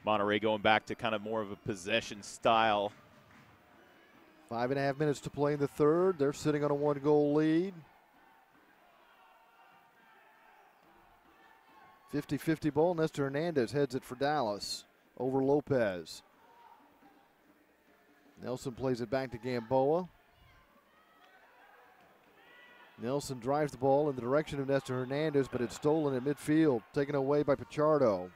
Monterrey going back to kind of more of a possession style. 5.5 minutes to play in the third. They're sitting on a 1-goal lead. 50-50 ball. Nestor Hernandez heads it for Dallas over Lopez. Nelson plays it back to Gamboa. Nelson drives the ball in the direction of Nestor Hernandez, but it's stolen at midfield, taken away by Pichardo.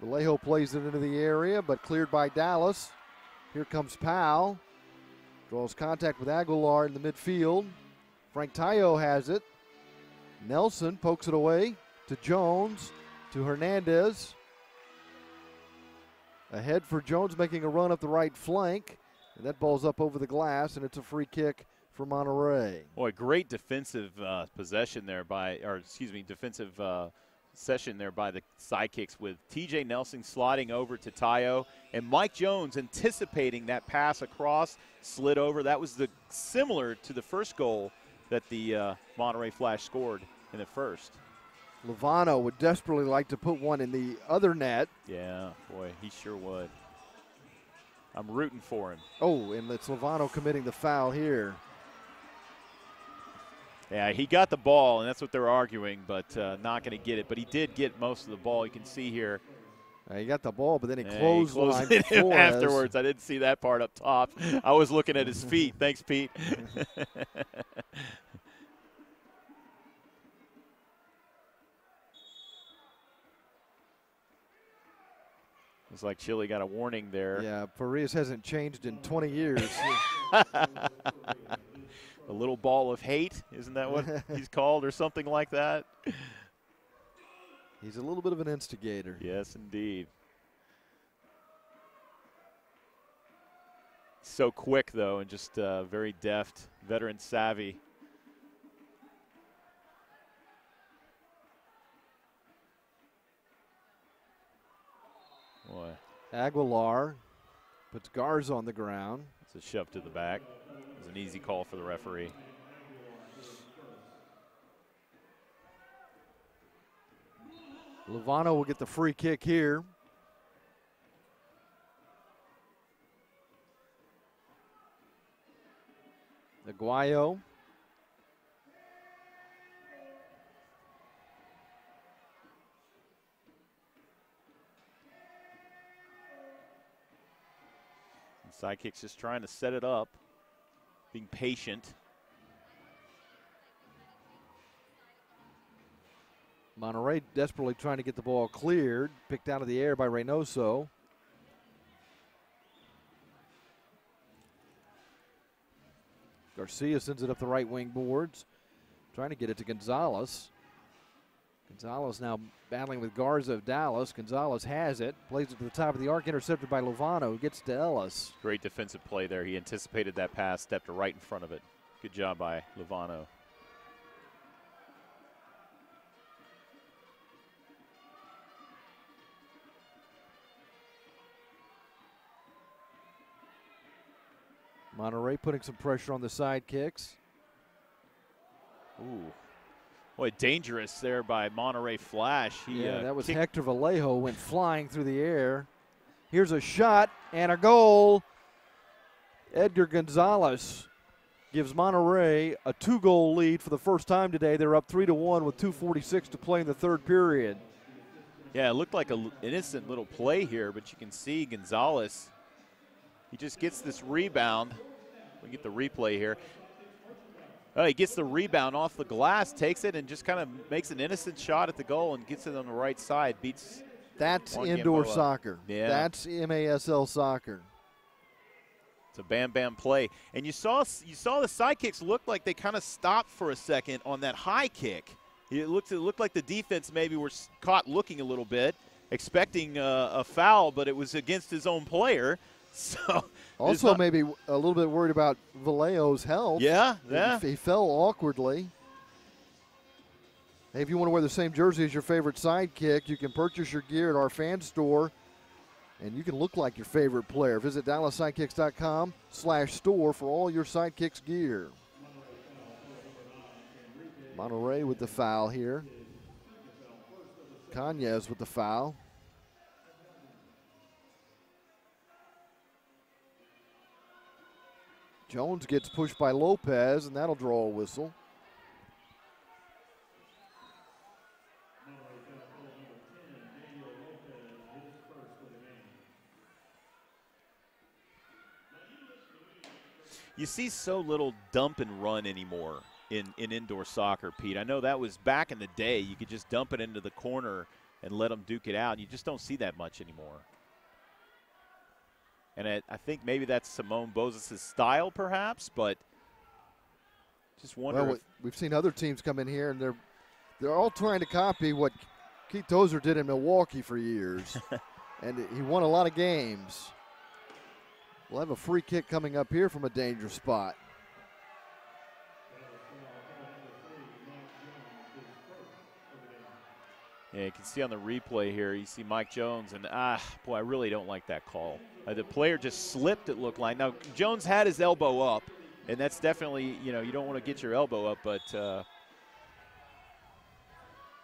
Vallejo plays it into the area, but cleared by Dallas. Here comes Powell. Draws contact with Aguilar in the midfield. Frank Tayo has it. Nelson pokes it away to Jones, to Hernandez. Ahead for Jones, making a run up the right flank. And that ball's up over the glass, and it's a free kick for Monterrey. Boy, great defensive possession there defensive session there by the Sidekicks, with TJ Nelson sliding over to Tayo and Mike Jones anticipating that pass across, slid over. That was similar to the first goal that the Monterrey Flash scored in the first. Lovano would desperately like to put one in the other net. Yeah, boy, he sure would. I'm rooting for him. Oh, and it's Lovano committing the foul here. Yeah, he got the ball, and that's what they're arguing, but not going to get it. But he did get most of the ball. You can see here. He got the ball, but then he closed him afterwards. I didn't see that part up top. I was looking at his feet. Thanks, Pete. Looks like Chile got a warning there. Yeah, Frias hasn't changed in 20 years. A little ball of hate, isn't that what he's called or something like that? He's a little bit of an instigator. Yes, indeed. So quick, though, and just very deft, veteran savvy. Boy. Aguilar puts Garza on the ground. It's a shove to the back. It was an easy call for the referee. Lovano will get the free kick here. Aguayo. Sidekicks just trying to set it up, being patient. Monterrey desperately trying to get the ball cleared, picked out of the air by Reynoso. Garcia sends it up the right wing boards, trying to get it to Gonzalez. Gonzalez now battling with Garza of Dallas. Gonzalez has it, plays it to the top of the arc, intercepted by Lovano, gets to Ellis. Great defensive play there. He anticipated that pass, stepped right in front of it. Good job by Lovano. Monterrey putting some pressure on the Sidekicks. Ooh. Boy, dangerous there by Monterrey Flash. That was Hector Vallejo, went flying through the air. Here's a shot and a goal. Edgar Gonzalez gives Monterrey a 2-goal lead for the first time today. They're up 3-1 with 2:46 to play in the third period. Yeah, it looked like an innocent little play here, but you can see Gonzalez, he just gets this rebound. We get the replay here. Oh, he gets the rebound off the glass, takes it, and just kind of makes an innocent shot at the goal and gets it on the right side. Beats. That's indoor soccer. Yeah. That's MASL soccer. It's a bam play. And you saw the Sidekicks look like they kind of stopped for a second on that high kick. It looked like the defense maybe were caught looking a little bit, expecting a foul, but it was against his own player. So also maybe a little bit worried about Vallejo's health. Yeah. He fell awkwardly. Hey, if you want to wear the same jersey as your favorite Sidekick, you can purchase your gear at our fan store, and you can look like your favorite player. Visit DallasSidekicks.com/store for all your Sidekicks gear. Monterrey with the foul here. Cañez with the foul. Jones gets pushed by Lopez, and that'll draw a whistle. You see so little dump and run anymore in indoor soccer, Pete. I know that was back in the day. You could just dump it into the corner and let them duke it out. You just don't see that much anymore. And I think maybe that's Simone Bozes' style, perhaps, but just wonder. Well, we've seen other teams come in here, and they're all trying to copy what Keith Tozer did in Milwaukee for years, and he won a lot of games. We'll have a free kick coming up here from a dangerous spot. Yeah, you can see on the replay here, you see Mike Jones, and boy, I really don't like that call. The player just slipped, it looked like. Now, Jones had his elbow up, and that's definitely, you don't want to get your elbow up, but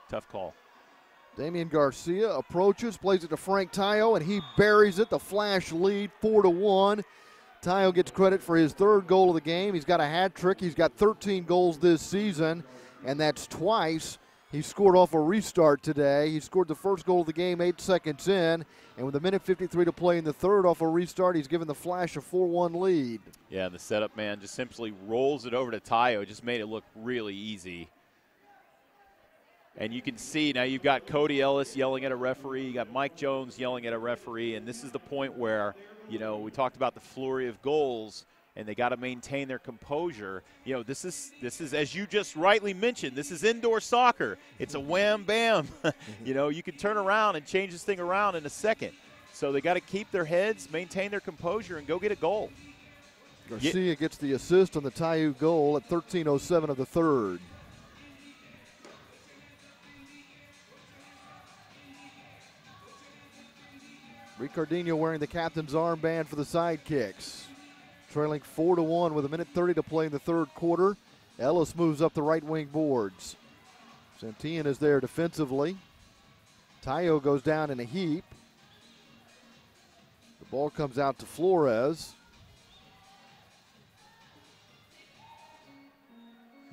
tough call. Damian Garcia approaches, plays it to Frank Tayo, and he buries it. The Flash lead 4-1. Tayo gets credit for his third goal of the game. He's got a hat trick. He's got 13 goals this season, and that's twice. He scored off a restart today. He scored the first goal of the game 8 seconds in, and with 1:53 to play in the third off a restart, he's given the Flash a 4-1 lead. Yeah, the setup man just simply rolls it over to Tayo. Just made it look really easy. And you can see now you've got Cody Ellis yelling at a referee. You got Mike Jones yelling at a referee. And this is the point where, you know, we talked about the flurry of goals, and they got to maintain their composure. You know, this is as you just rightly mentioned, this is indoor soccer. It's a wham bam. You know, you can turn around and change this thing around in a second. So they got to keep their heads, maintain their composure, and go get a goal. Garcia gets the assist on the Taiyu goal at 13:07 of the third. Ricardinho wearing the captain's armband for the Sidekicks. Trailing 4-1 with 1:30 to play in the third quarter. Ellis moves up the right wing boards. Santillan is there defensively. Tayo goes down in a heap. The ball comes out to Flores.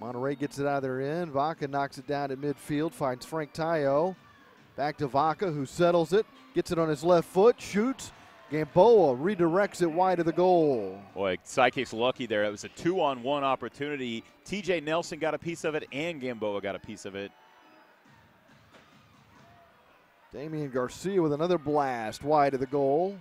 Monterrey gets it out of their end. Vaca knocks it down at midfield, finds Frank Tayo. Back to Vaca, who settles it, gets it on his left foot, shoots. Gamboa redirects it wide of the goal. Boy, Sidekicks lucky there. It was a 2-on-1 opportunity. TJ Nelson got a piece of it, and Gamboa got a piece of it. Damian Garcia with another blast wide of the goal.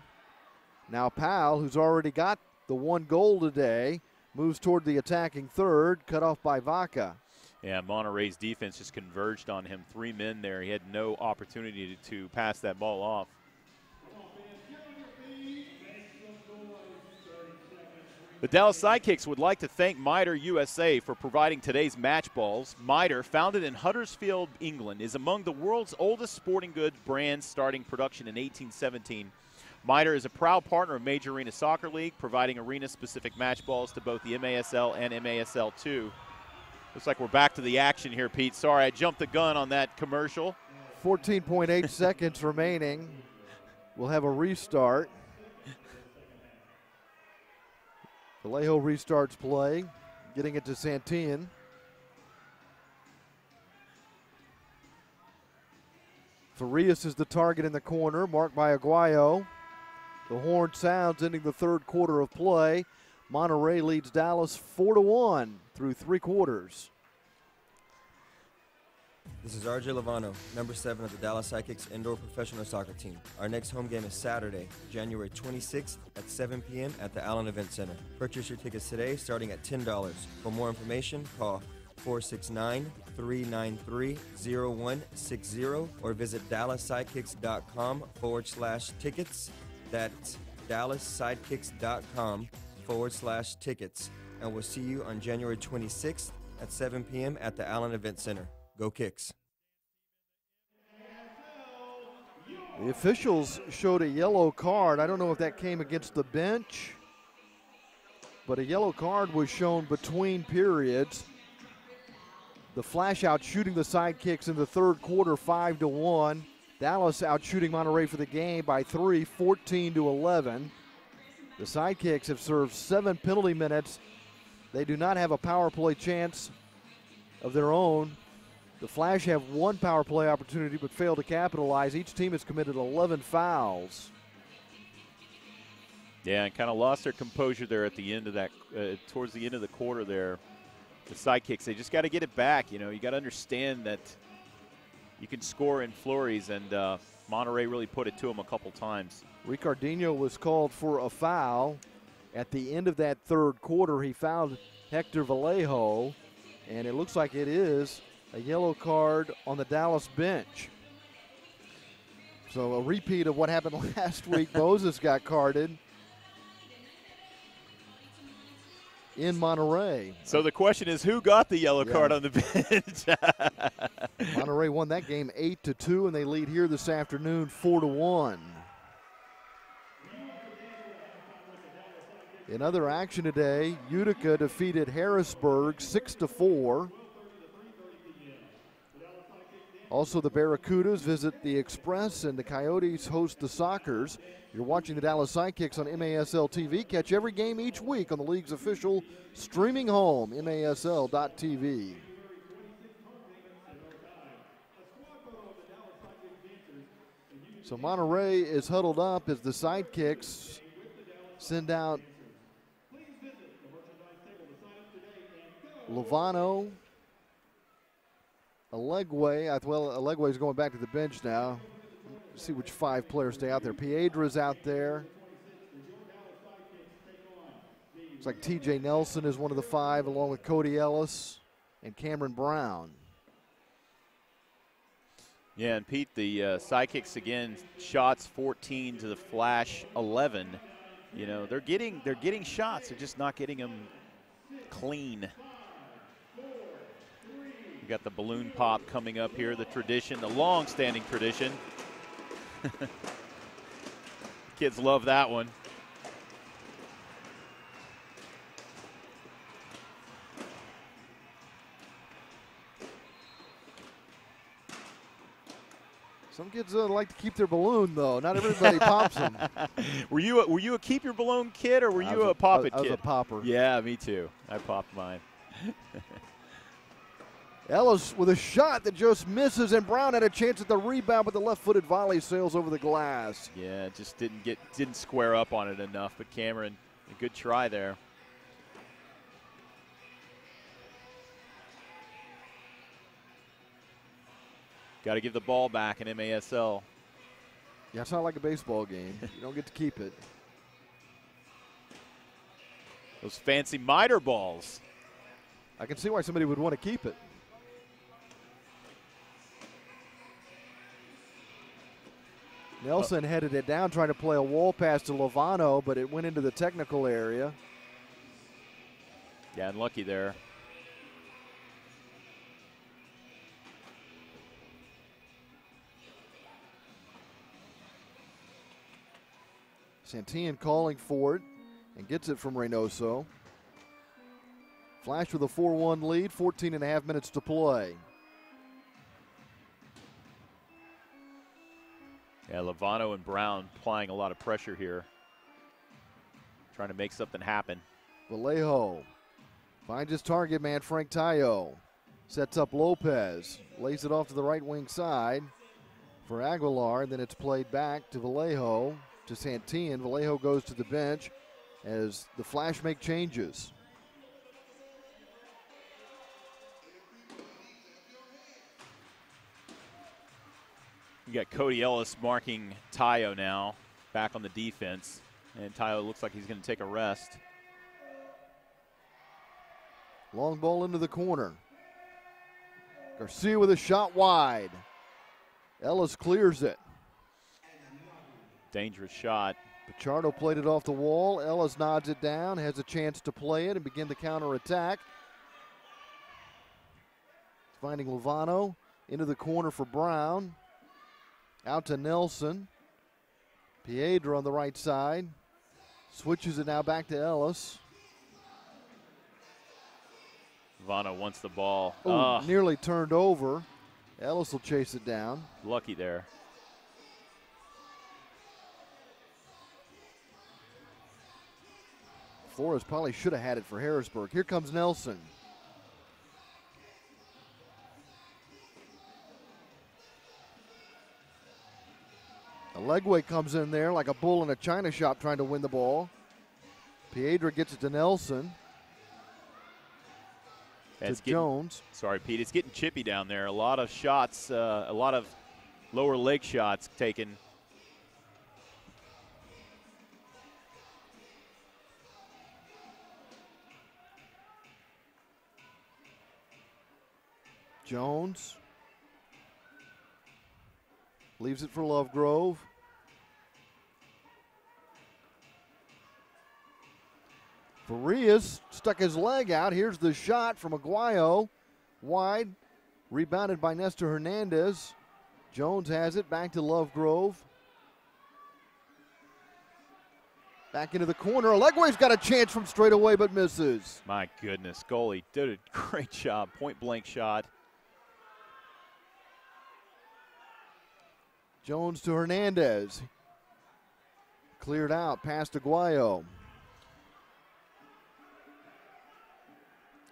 Now Powell, who's already got the one goal today, moves toward the attacking third, cut off by Vaca. Yeah, Monterrey's defense just converged on him. 3 men there. He had no opportunity to pass that ball off. The Dallas Sidekicks would like to thank Mitre USA for providing today's match balls. Mitre, founded in Huddersfield, England, is among the world's oldest sporting goods brands, starting production in 1817. Mitre is a proud partner of Major Arena Soccer League, providing arena-specific match balls to both the MASL and MASL2. Looks like we're back to the action here, Pete. Sorry, I jumped the gun on that commercial. 14.8 seconds remaining. We'll have a restart. Vallejo restarts play, getting it to Santillan. Frias is the target in the corner, marked by Aguayo. The horn sounds, ending the third quarter of play. Monterrey leads Dallas 4-1 through 3 quarters. This is RJ Lovano, number 7 of the Dallas Sidekicks indoor professional soccer team. Our next home game is Saturday, January 26th at 7 p.m. at the Allen Event Center. Purchase your tickets today starting at $10. For more information, call 469-393-0160 or visit DallasSidekicks.com/tickets. That's DallasSidekicks.com/tickets. And we'll see you on January 26th at 7 p.m. at the Allen Event Center. Go Kicks. The officials showed a yellow card. I don't know if that came against the bench, but a yellow card was shown between periods. The flash out shooting the Sidekicks in the third quarter, 5-1. Dallas out shooting Monterrey for the game by 3, 14-11. The Sidekicks have served 7 penalty minutes. They do not have a power play chance of their own. The Flash have 1 power play opportunity but failed to capitalize. Each team has committed 11 fouls. Yeah, and kind of lost their composure there at the end of that, towards the end of the quarter there. The Sidekicks, they just got to get it back. You know, you got to understand that you can score in flurries, and Monterrey really put it to them a couple times. Ricardinho was called for a foul. At the end of that third quarter, he fouled Hector Vallejo, and it looks like it is a yellow card on the Dallas bench. So a repeat of what happened last week. Moses got carded in Monterrey. So the question is, who got the yellow card on the bench? Monterrey won that game 8-2, and they lead here this afternoon 4-1. In other action today, Utica defeated Harrisburg 6-4. Also, the Barracudas visit the Express, and the Coyotes host the Sockers. You're watching the Dallas Sidekicks on MASL TV. Catch every game each week on the league's official streaming home, MASL.tv. So Monterrey is huddled up as the Sidekicks send out Lovano, Alegwe, well, Alegwe is going back to the bench now. Let's see which 5 players stay out there. Piedra's out there. Looks like TJ Nelson is one of the 5, along with Cody Ellis and Cameron Brown. Yeah, and Pete, the Sidekicks again, shots 14 to the Flash 11. You know, they're getting shots, they're just not getting them clean. We got the balloon pop coming up here, the tradition, the long-standing tradition. Kids love that one. Some kids like to keep their balloon, though. Not everybody pops them. Were you a keep your balloon kid, or were you a pop it kid? I was a popper. Yeah, me too. I popped mine. Ellis with a shot that just misses, and Brown had a chance at the rebound, but the left-footed volley sails over the glass. Yeah, just didn't square up on it enough. But Cameron, a good try there. Got to give the ball back in MASL. Yeah, it's not like a baseball game. You don't get to keep it. Those fancy miter balls. I can see why somebody would want to keep it. Nelson headed it down, trying to play a wall pass to Lovano, but it went into the technical area. Yeah, unlucky there. Santillan calling for it and gets it from Reynoso. Flash with a 4-1 lead, 14.5 minutes to play. Yeah, Lovano and Brown applying a lot of pressure here. Trying to make something happen. Vallejo finds his target man, Frank Tayo. Sets up Lopez. Lays it off to the right wing side for Aguilar. Then it's played back to Vallejo, to Santillan. Vallejo goes to the bench as the Flash make changes. You got Cody Ellis marking Tayo now, back on the defense. And Tayo looks like he's going to take a rest. Long ball into the corner. Garcia with a shot wide. Ellis clears it. Dangerous shot. Pichardo played it off the wall. Ellis nods it down, has a chance to play it and begin the counterattack. Finding Lovano into the corner for Brown. Out to Nelson. Piedra on the right side. Switches it now back to Ellis. Lovano wants the ball. Ooh, nearly turned over. Ellis will chase it down. Lucky there. Flores probably should have had it for Harrisburg. Here comes Nelson. Alegwe comes in there like a bull in a china shop trying to win the ball. Piedra gets it to Nelson. To Jones. Sorry, Pete. It's getting chippy down there. A lot of shots, a lot of lower leg shots taken. Jones leaves it for Lovegrove. Frias stuck his leg out. Here's the shot from Aguayo. Wide. Rebounded by Nestor Hernandez. Jones has it. Back to Lovegrove. Back into the corner. Alegwe's got a chance from straight away but misses. My goodness. Goalie did a great job. Point blank shot. Jones to Hernandez. Cleared out past Aguayo.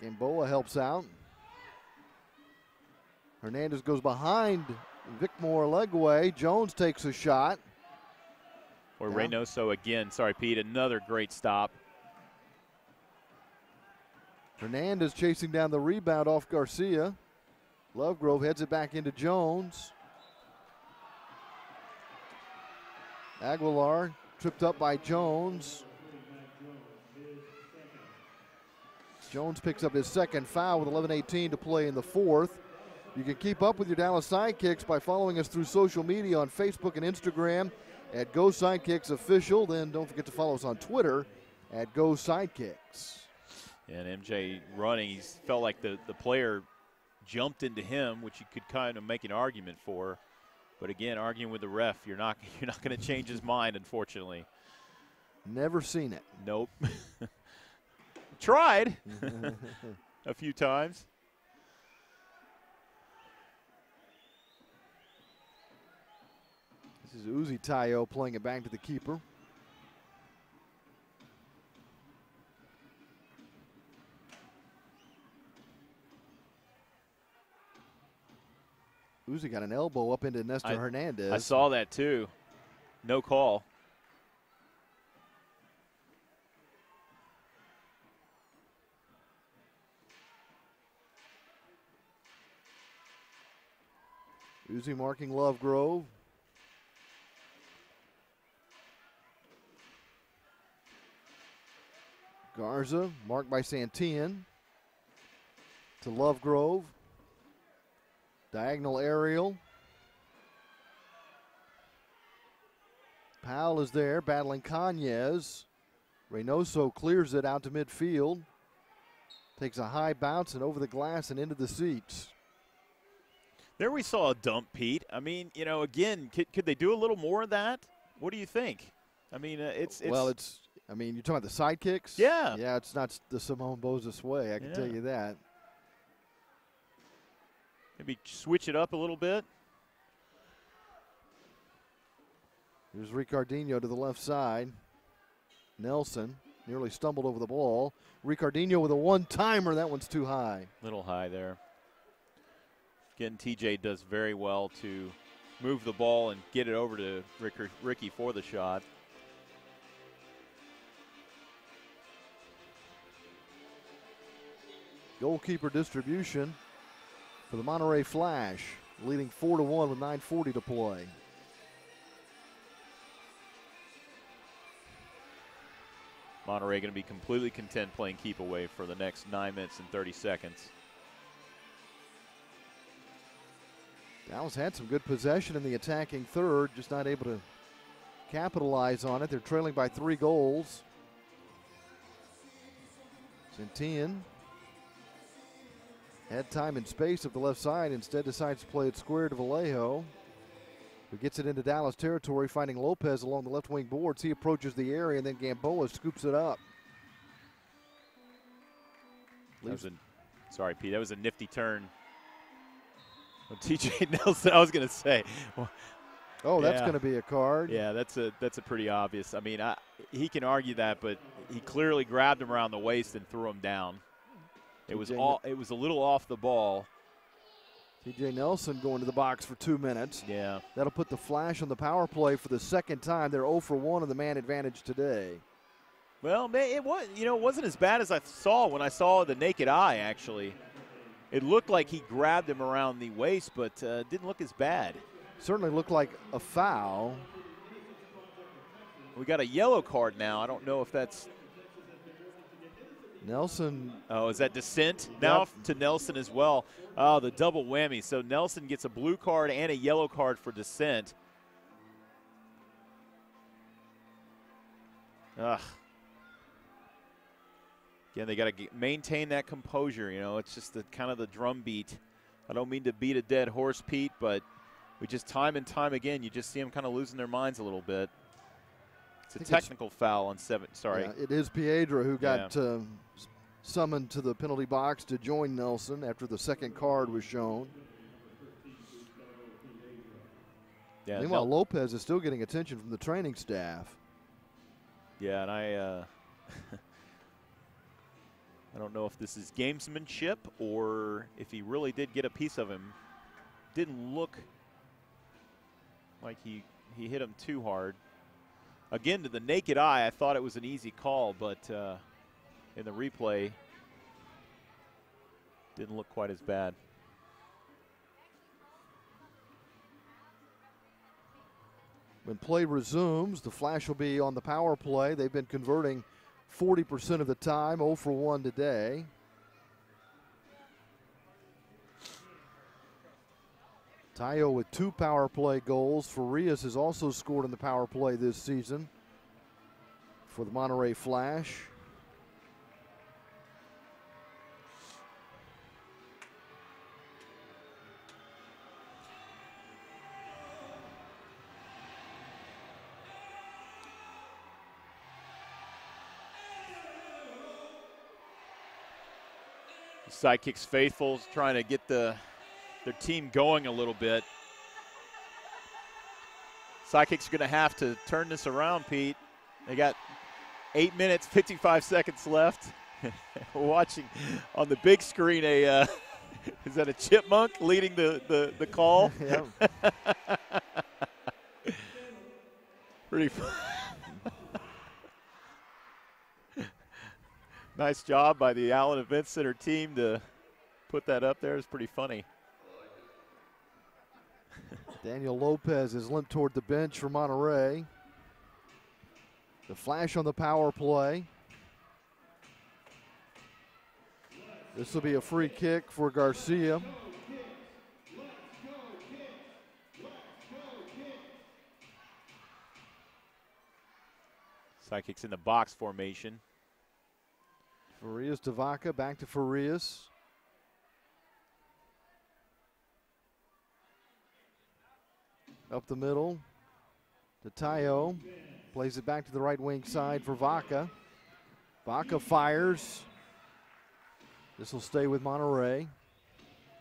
Gamboa helps out. Hernandez goes behind Vicmore Alegwe. Jones takes a shot. Or Reynoso again. Sorry, Pete. Another great stop. Hernandez chasing down the rebound off Garcia. Lovegrove heads it back into Jones. Aguilar tripped up by Jones. Jones picks up his second foul with 11:18 to play in the fourth. You can keep up with your Dallas Sidekicks by following us through social media on Facebook and Instagram at Go Sidekicks Official. Then don't forget to follow us on Twitter at Go Sidekicks. And MJ running, he felt like the player jumped into him, which you could kind of make an argument for. But again, arguing with the ref, you're not going to change his mind, unfortunately. Never seen it. Nope. Tried a few times. This is Uzi Tayo playing it back to the keeper. Uzi got an elbow up into Nestor Hernandez. I saw that too. No call. Uzi marking Lovegrove. Garza marked by Santillan to Lovegrove. Diagonal aerial. Powell is there battling Cañez. Reynoso clears it out to midfield. Takes a high bounce and over the glass and into the seats. There we saw a dump, Pete. I mean, you know, again, could they do a little more of that? What do you think? I mean, it's I mean, you're talking about the Sidekicks? Yeah. Yeah, it's not the Simone Bozes way, I can tell you that. Maybe switch it up a little bit. Here's Ricardinho to the left side. Nelson nearly stumbled over the ball. Ricardinho with a one-timer. That one's too high. Little high there. Again, TJ does very well to move the ball and get it over to Ricky for the shot. Goalkeeper distribution for the Monterrey Flash, leading 4-1 with 9:40 to play. Monterrey going to be completely content playing keep away for the next 9 minutes and 30 seconds. Dallas had some good possession in the attacking third, just not able to capitalize on it. They're trailing by 3 goals. Santillan had time and space up the left side, instead decides to play it square to Vallejo, who gets it into Dallas territory, finding Lopez along the left wing boards. He approaches the area, and then Gamboa scoops it up. Sorry, Pete, that was a nifty turn. TJ Nelson, I was going to say. Oh, that's going to be a card. Yeah, that's a pretty obvious. I mean, he can argue that, but he clearly grabbed him around the waist and threw him down. It was a little off the ball. TJ Nelson going to the box for 2 minutes. Yeah. That'll put the Flash on the power play for the second time. They're 0 for 1 on the man advantage today. Well, it wasn't as bad as I saw when I saw the naked eye, actually. It looked like he grabbed him around the waist, but didn't look as bad. Certainly looked like a foul. We got a yellow card now. I don't know if that's Nelson. Oh, is that dissent now to Nelson as well? Oh, the double whammy. So Nelson gets a blue card and a yellow card for dissent. Ugh. Again, they got to maintain that composure. You know, it's just the kind of the drum beat. I don't mean to beat a dead horse, Pete, but we just time and time again, you just see them kind of losing their minds a little bit. It's a technical foul on 7. Sorry. Yeah, it is Piedra who got summoned to the penalty box to join Nelson after the second card was shown. Yeah, meanwhile, Lopez is still getting attention from the training staff. Yeah, and I don't know if this is gamesmanship or if he really did get a piece of him. Didn't look like he hit him too hard. Again, to the naked eye, I thought it was an easy call, but in the replay, didn't look quite as bad. When play resumes, the Flash will be on the power play. They've been converting 40% of the time, 0 for 1 today. Tayo with 2 power play goals. Frias has also scored in the power play this season for the Monterrey Flash. Sidekicks faithfuls trying to get their team going a little bit. Sidekicks are going to have to turn this around, Pete. They got 8 minutes, 55 seconds left. We're watching on the big screen is that a chipmunk leading the call? Yeah. Pretty fun. Nice job by the Allen Event Center team to put that up there. It's pretty funny. Daniel Lopez is limped toward the bench for Monterrey. The Flash on the power play. This will be a free kick for Garcia. Sidekicks in the box formation. Frias to Vaca, back to Frias. Up the middle to Tayo. Plays it back to the right wing side for Vaca. Vaca fires. This will stay with Monterrey.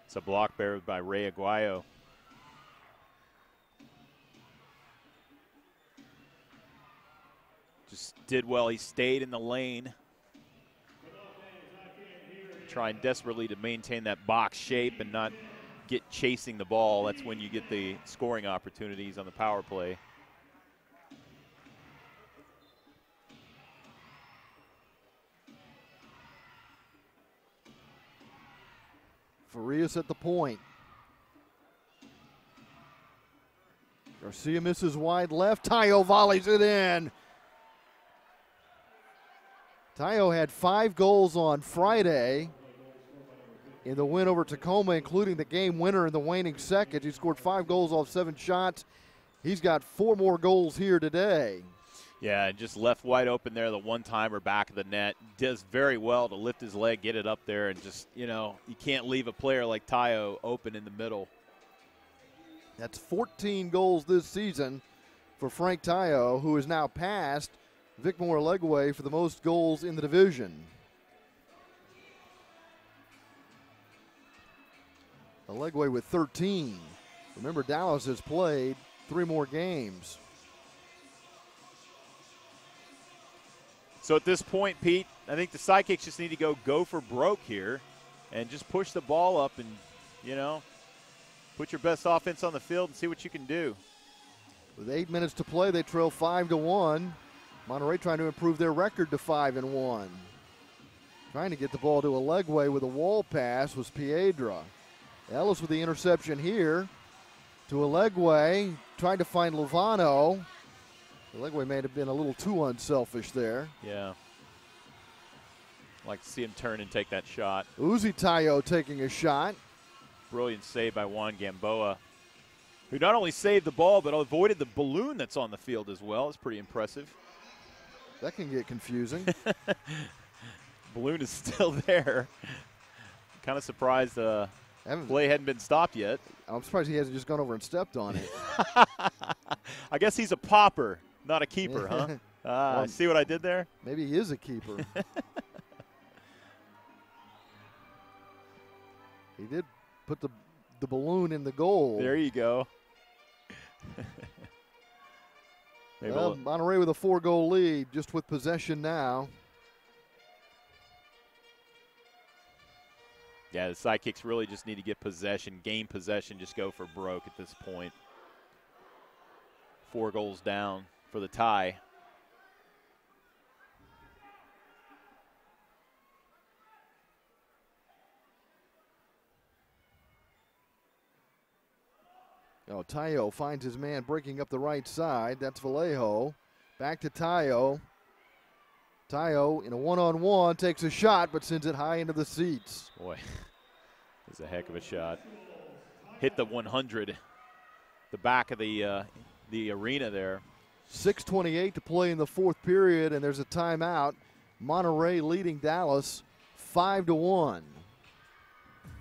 It's a block bear by Ray Aguayo. Just did well. He stayed in the lane. Trying desperately to maintain that box shape and not get chasing the ball. That's when you get the scoring opportunities on the power play. Frias at the point. Garcia misses wide left. Tayo volleys it in. Tayo had 5 goals on Friday in the win over Tacoma, including the game winner in the waning seconds. He scored 5 goals off 7 shots. He's got 4 more goals here today. Yeah, and just left wide open there, the one-timer back of the net. Does very well to lift his leg, get it up there, and just, you know, you can't leave a player like Tayo open in the middle. That's 14 goals this season for Frank Tayo, who is now passed Vicmore Legway for the most goals in the division. Legway with 13. Remember, Dallas has played 3 more games. So at this point, Pete, I think the Sidekicks just need to go for broke here and just push the ball up and, you know, put your best offense on the field and see what you can do. With 8 minutes to play, they trail 5-1. Monterrey trying to improve their record to 5-1. Trying to get the ball to a Legway with a wall pass was Piedra. Ellis with the interception here to a Legway, trying to find Lovano. Legway may have been a little too unselfish there. Yeah. I'd like to see him turn and take that shot. Uzi Tayo taking a shot. Brilliant save by Juan Gamboa, who not only saved the ball but avoided the balloon that's on the field as well. It's pretty impressive. That can get confusing. Balloon is still there. Kind of surprised play hadn't been stopped yet. I'm surprised he hasn't just gone over and stepped on it. I guess he's a popper, not a keeper, huh? Well, see what I did there? Maybe he is a keeper. He did put the balloon in the goal. There you go. Monterrey with a 4-goal lead, just with possession now. Yeah, the Sidekicks really just need to get possession, gain possession, just go for broke at this point. 4 goals down for the tie. Oh, Tayo finds his man breaking up the right side. That's Vallejo. Back to Tayo. Tayo in a one-on-one takes a shot but sends it high into the seats. Boy, that's a heck of a shot. Hit the 100, the back of the arena there. 6:28 to play in the fourth period, and there's a timeout. Monterrey leading Dallas 5-1.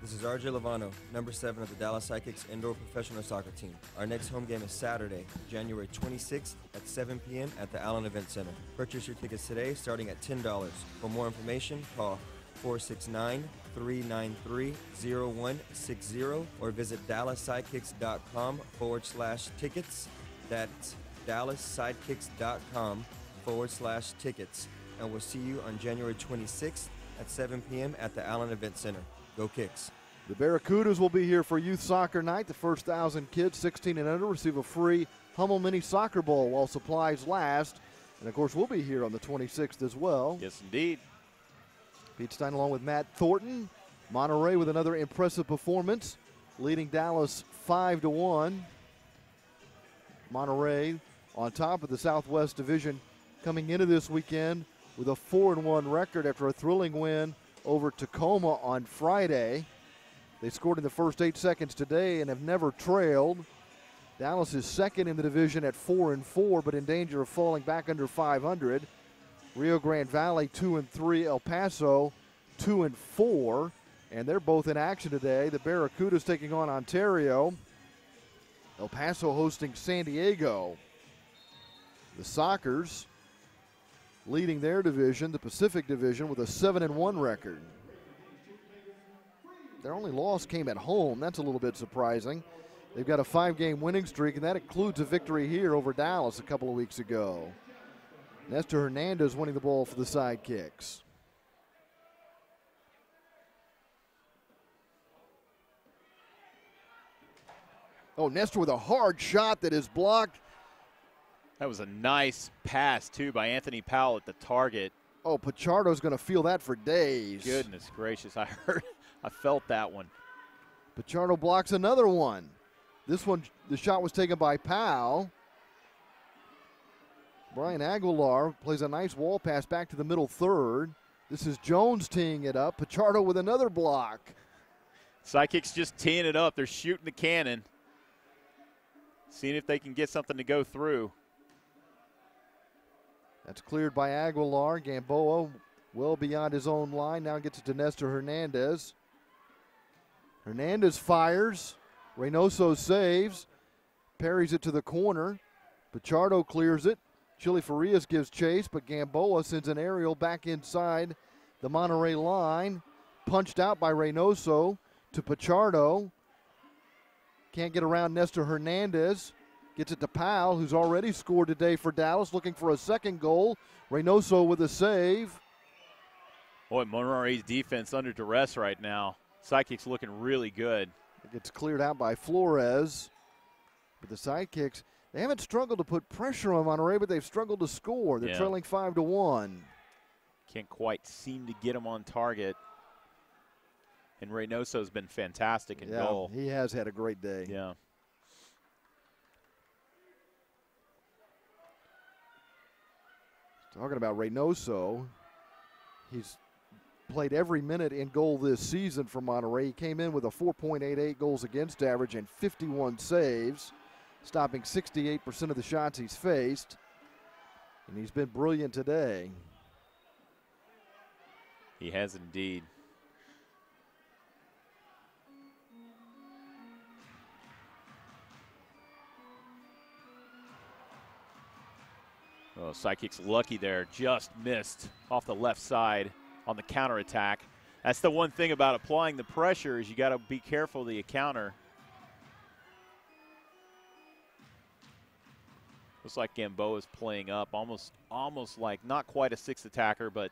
This is RJ Lovano, number 7 of the Dallas Sidekicks indoor professional soccer team. Our next home game is Saturday, January 26th at 7 p.m. at the Allen Event Center. Purchase your tickets today starting at $10. For more information, call 469-393-0160 or visit DallasSidekicks.com/tickets. That's DallasSidekicks.com/tickets. And we'll see you on January 26th at 7 p.m. at the Allen Event Center. Go Kicks. The Barracudas will be here for Youth Soccer Night. The first 1,000 kids 16 and under receive a free Hummel Mini Soccer Bowl while supplies last. And, of course, we'll be here on the 26th as well. Yes, indeed. Pete Stein along with Matt Thornton. Monterrey with another impressive performance, leading Dallas 5-1. Monterrey on top of the Southwest Division coming into this weekend with a 4-1 record after a thrilling win over Tacoma on Friday. They scored in the first 8 seconds today and have never trailed. Dallas is second in the division at 4-4, but in danger of falling back under 500. Rio Grande Valley 2-3, El Paso 2-4, and they're both in action today. The Barracudas taking on Ontario. El Paso hosting San Diego. The Sockers leading their division, the Pacific Division, with a 7-1 record. Their only loss came at home. That's a little bit surprising. They've got a 5-game winning streak, and that includes a victory here over Dallas a couple of weeks ago. Nestor Hernandez winning the ball for the Sidekicks. Oh, Nestor with a hard shot that is blocked. That was a nice pass, too, by Anthony Powell at the target. Oh, Pichardo's going to feel that for days. Goodness gracious, I felt that one. Pichardo blocks another one. This one, the shot was taken by Powell. Brian Aguilar plays a nice wall pass back to the middle third. This is Jones teeing it up. Pichardo with another block. Sidekicks just teeing it up. They're shooting the cannon, seeing if they can get something to go through. That's cleared by Aguilar. Gamboa well beyond his own line. Now gets it to Nestor Hernandez. Hernandez fires. Reynoso saves. Parries it to the corner. Pichardo clears it. Chili Frias gives chase, but Gamboa sends an aerial back inside the Monterrey line. Punched out by Reynoso to Pichardo. Can't get around Nestor Hernandez. Gets it to Powell, who's already scored today for Dallas, looking for a second goal. Reynoso with a save. Boy, Monterrey's defense under duress right now. Sidekicks looking really good. It gets cleared out by Flores. But the Sidekicks, they haven't struggled to put pressure on Monterrey, but they've struggled to score. They're trailing 5-1. Can't quite seem to get them on target. And Reynoso's been fantastic in goal. He has had a great day. Yeah. Talking about Reynoso, he's played every minute in goal this season for Monterrey. He came in with a 4.88 goals against average and 51 saves, stopping 68% of the shots he's faced. And he's been brilliant today. He has indeed. Oh, Sidekicks lucky there, just missed off the left side on the counterattack. That's the one thing about applying the pressure is you got to be careful that you counter. Looks like Gamboa's playing up, almost like not quite a sixth attacker, but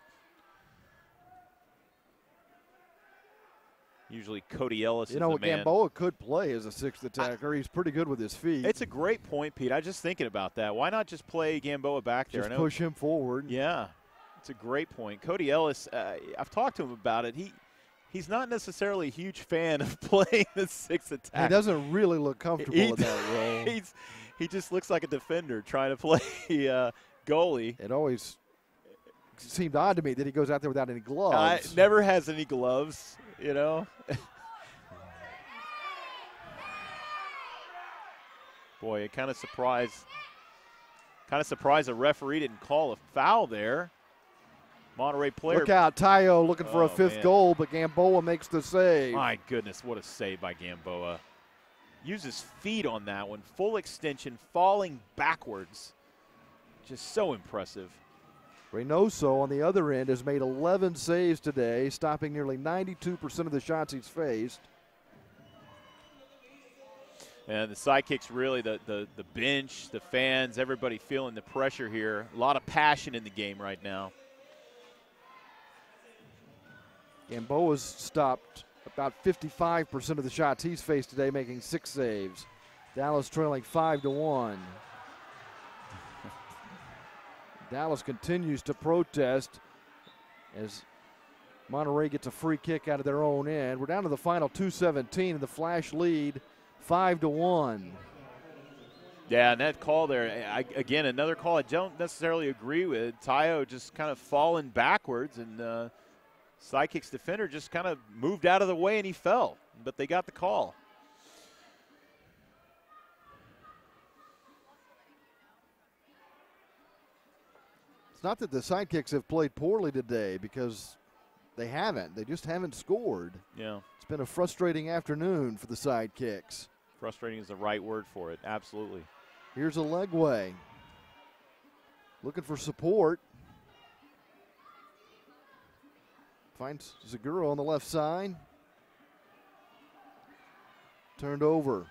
usually Cody Ellis is the man. You know, Gamboa could play as a sixth attacker. He's pretty good with his feet. It's a great point, Pete. I was just thinking about that. Why not just play Gamboa back there? Just push him forward. Yeah, it's a great point. Cody Ellis, I've talked to him about it. he's not necessarily a huge fan of playing the sixth attack. He doesn't really look comfortable in that role. He just looks like a defender trying to play goalie. It always seemed odd to me that he goes out there without any gloves. Never has any gloves, you know. Boy, it kind of surprised the referee didn't call a foul there. Monterrey player. Look out, Tayo looking for a fifth goal, but Gamboa makes the save. My goodness, what a save by Gamboa. Uses feet on that one, full extension, falling backwards. Just so impressive. Reynoso on the other end has made 11 saves today, stopping nearly 92% of the shots he's faced. And the Sidekicks, really, the bench, the fans, everybody feeling the pressure here. A lot of passion in the game right now. Gamboa's stopped about 55% of the shots he's faced today, making 6 saves. Dallas trailing 5-1. Dallas continues to protest as Monterrey gets a free kick out of their own end. We're down to the final 2:17, and the Flash lead 5-1. Yeah, and that call there, again, another call I don't necessarily agree with. Tayo just kind of falling backwards, and Sidekicks defender just kind of moved out of the way and he fell, but they got the call. It's not that the Sidekicks have played poorly today, because they haven't. They just haven't scored. Yeah. It's been a frustrating afternoon for the Sidekicks. Frustrating is the right word for it, absolutely. Here's a Legway looking for support. Finds Zaguro on the left side. Turned over.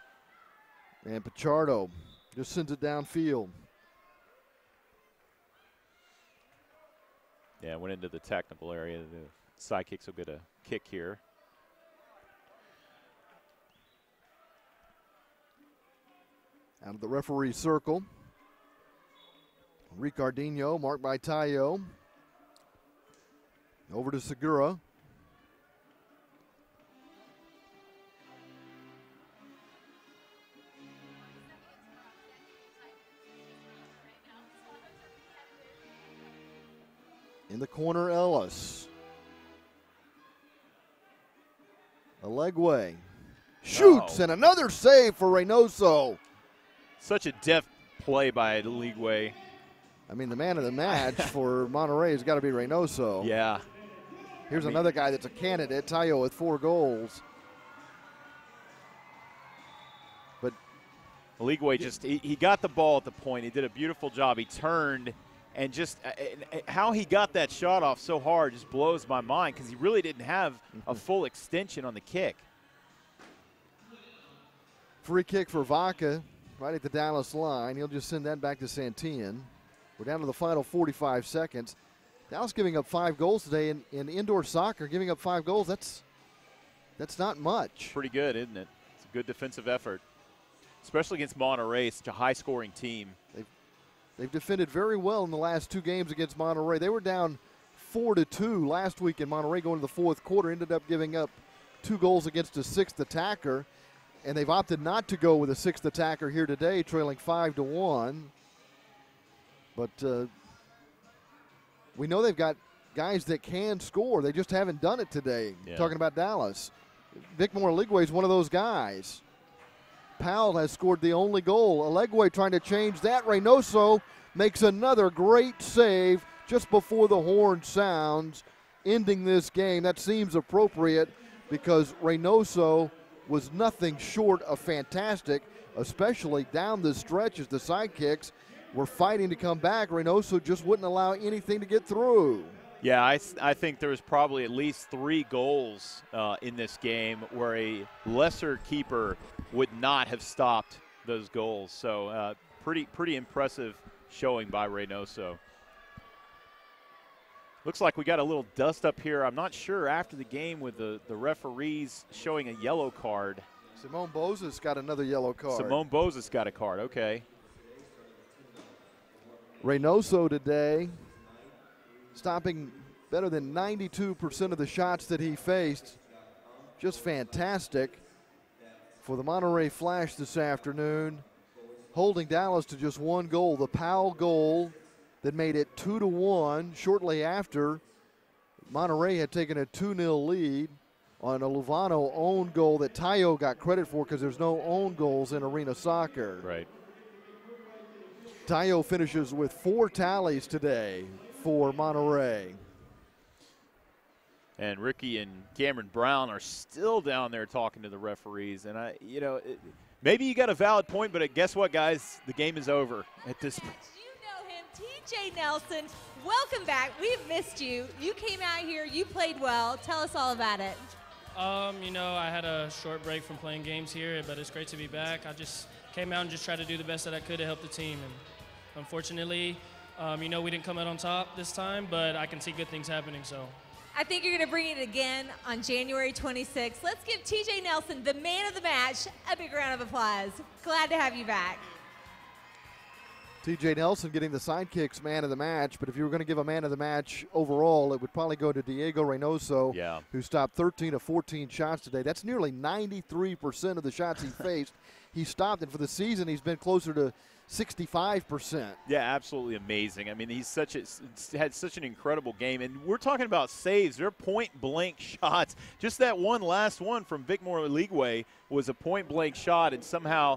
And Pichardo just sends it downfield. Yeah, went into the technical area. The Sidekicks will get a kick here. Out of the referee circle. Ricardinho, marked by Tayo. Over to Segura. In the corner, Ellis. A Legway. Shoots, and another save for Reynoso. Such a deft play by Legway. I mean, the man of the match for Monterrey has got to be Reynoso. Yeah. Here's another guy that's a candidate, Tayo, with 4 goals. But Legway just, he got the ball at the point. He did a beautiful job. He turned, and just how he got that shot off so hard just blows my mind, because he really didn't have a full extension on the kick. Free kick for Vaca right at the Dallas line. He'll just send that back to Santillan. We're down to the final 45 seconds. Dallas giving up 5 goals today in indoor soccer. Giving up 5 goals, that's not much. Pretty good, isn't it? It's a good defensive effort, especially against Monterrey, such a high-scoring team. They've defended very well in the last 2 games against Monterrey. They were down 4-2 last week in Monterrey going to the 4th quarter. Ended up giving up 2 goals against a 6th attacker. And they've opted not to go with a 6th attacker here today, trailing 5-1. But we know they've got guys that can score. They just haven't done it today. Yeah. Talking about Dallas. Vicmore Legway is one of those guys. Powell has scored the only goal. Legway trying to change that. Reynoso makes another great save just before the horn sounds, ending this game. That seems appropriate because Reynoso was nothing short of fantastic, especially down the stretch as the Sidekicks were fighting to come back. Reynoso just wouldn't allow anything to get through. Yeah, I think there was probably at least 3 goals in this game where a lesser keeper would not have stopped those goals. So pretty impressive showing by Reynoso. Looks like we got a little dust up here. I'm not sure after the game with the referees showing a yellow card. Simone Bozas got another yellow card. Simone Bozas got a card, okay. Reynoso today stopping better than 92% of the shots that he faced. just fantastic for the Monterrey Flash this afternoon, holding Dallas to just one goal. The Powell goal that made it 2-1 shortly after Monterrey had taken a 2-0 lead on a Luvano own goal that Tayo got credit for because there's no own goals in arena soccer. Right. Tayo finishes with 4 tallies today for Monterrey. And Ricky and Cameron Brown are still down there talking to the referees. And, maybe you got a valid point, but guess what, guys? The game is over at this point. You know him, TJ Nelson. Welcome back. We've missed you. You came out here. You played well. Tell us all about it. I had a short break from playing games here, but it's great to be back. I just came out and just tried to do the best that I could to help the team. And unfortunately, we didn't come out on top this time, but I can see good things happening. So I think you're going to bring it again on January 26th. Let's give TJ Nelson, the man of the match, a big round of applause. Glad to have you back. TJ Nelson getting the Sidekicks man of the match, but if you were going to give a man of the match overall, it would probably go to Diego Reynoso, who stopped 13 of 14 shots today. That's nearly 93% of the shots he faced. He stopped, and for the season, he's been closer to 65%. Yeah, absolutely amazing. I mean, he's had such an incredible game, and we're talking about saves. They're point-blank shots. Just that last one from Vicmore Ligwe was a point-blank shot, and somehow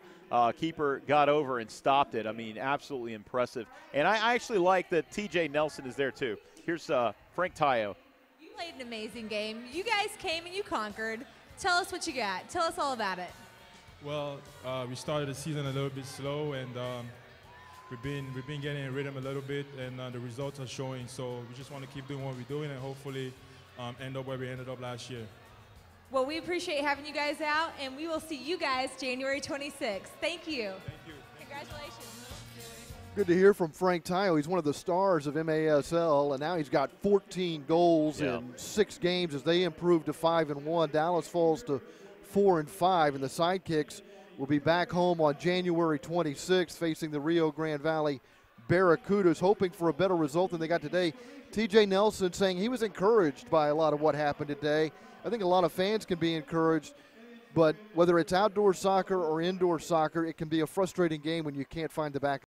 keeper got over and stopped it. I mean, absolutely impressive. And I actually like that T.J. Nelson is there too. Here's Frank Tayo. You played an amazing game. You guys came and you conquered. Tell us what you got. Tell us all about it. Well, we started the season a little bit slow, and we've been getting in rhythm a little bit, and the results are showing. So we just want to keep doing what we're doing, and hopefully end up where we ended up last year. Well, we appreciate having you guys out, and we will see you guys January 26th. Thank you. Thank you. Congratulations. Good to hear from Frank Tayo. He's one of the stars of MASL, and now he's got 14 goals in 6 games as they improve to 5-1. Dallas falls to 4-5, and the Sidekicks will be back home on January 26th facing the Rio Grande Valley Barracudas, hoping for a better result than they got today. TJ Nelson saying he was encouraged by a lot of what happened today. I think a lot of fans can be encouraged, but whether it's outdoor soccer or indoor soccer, it can be a frustrating game when you can't find the back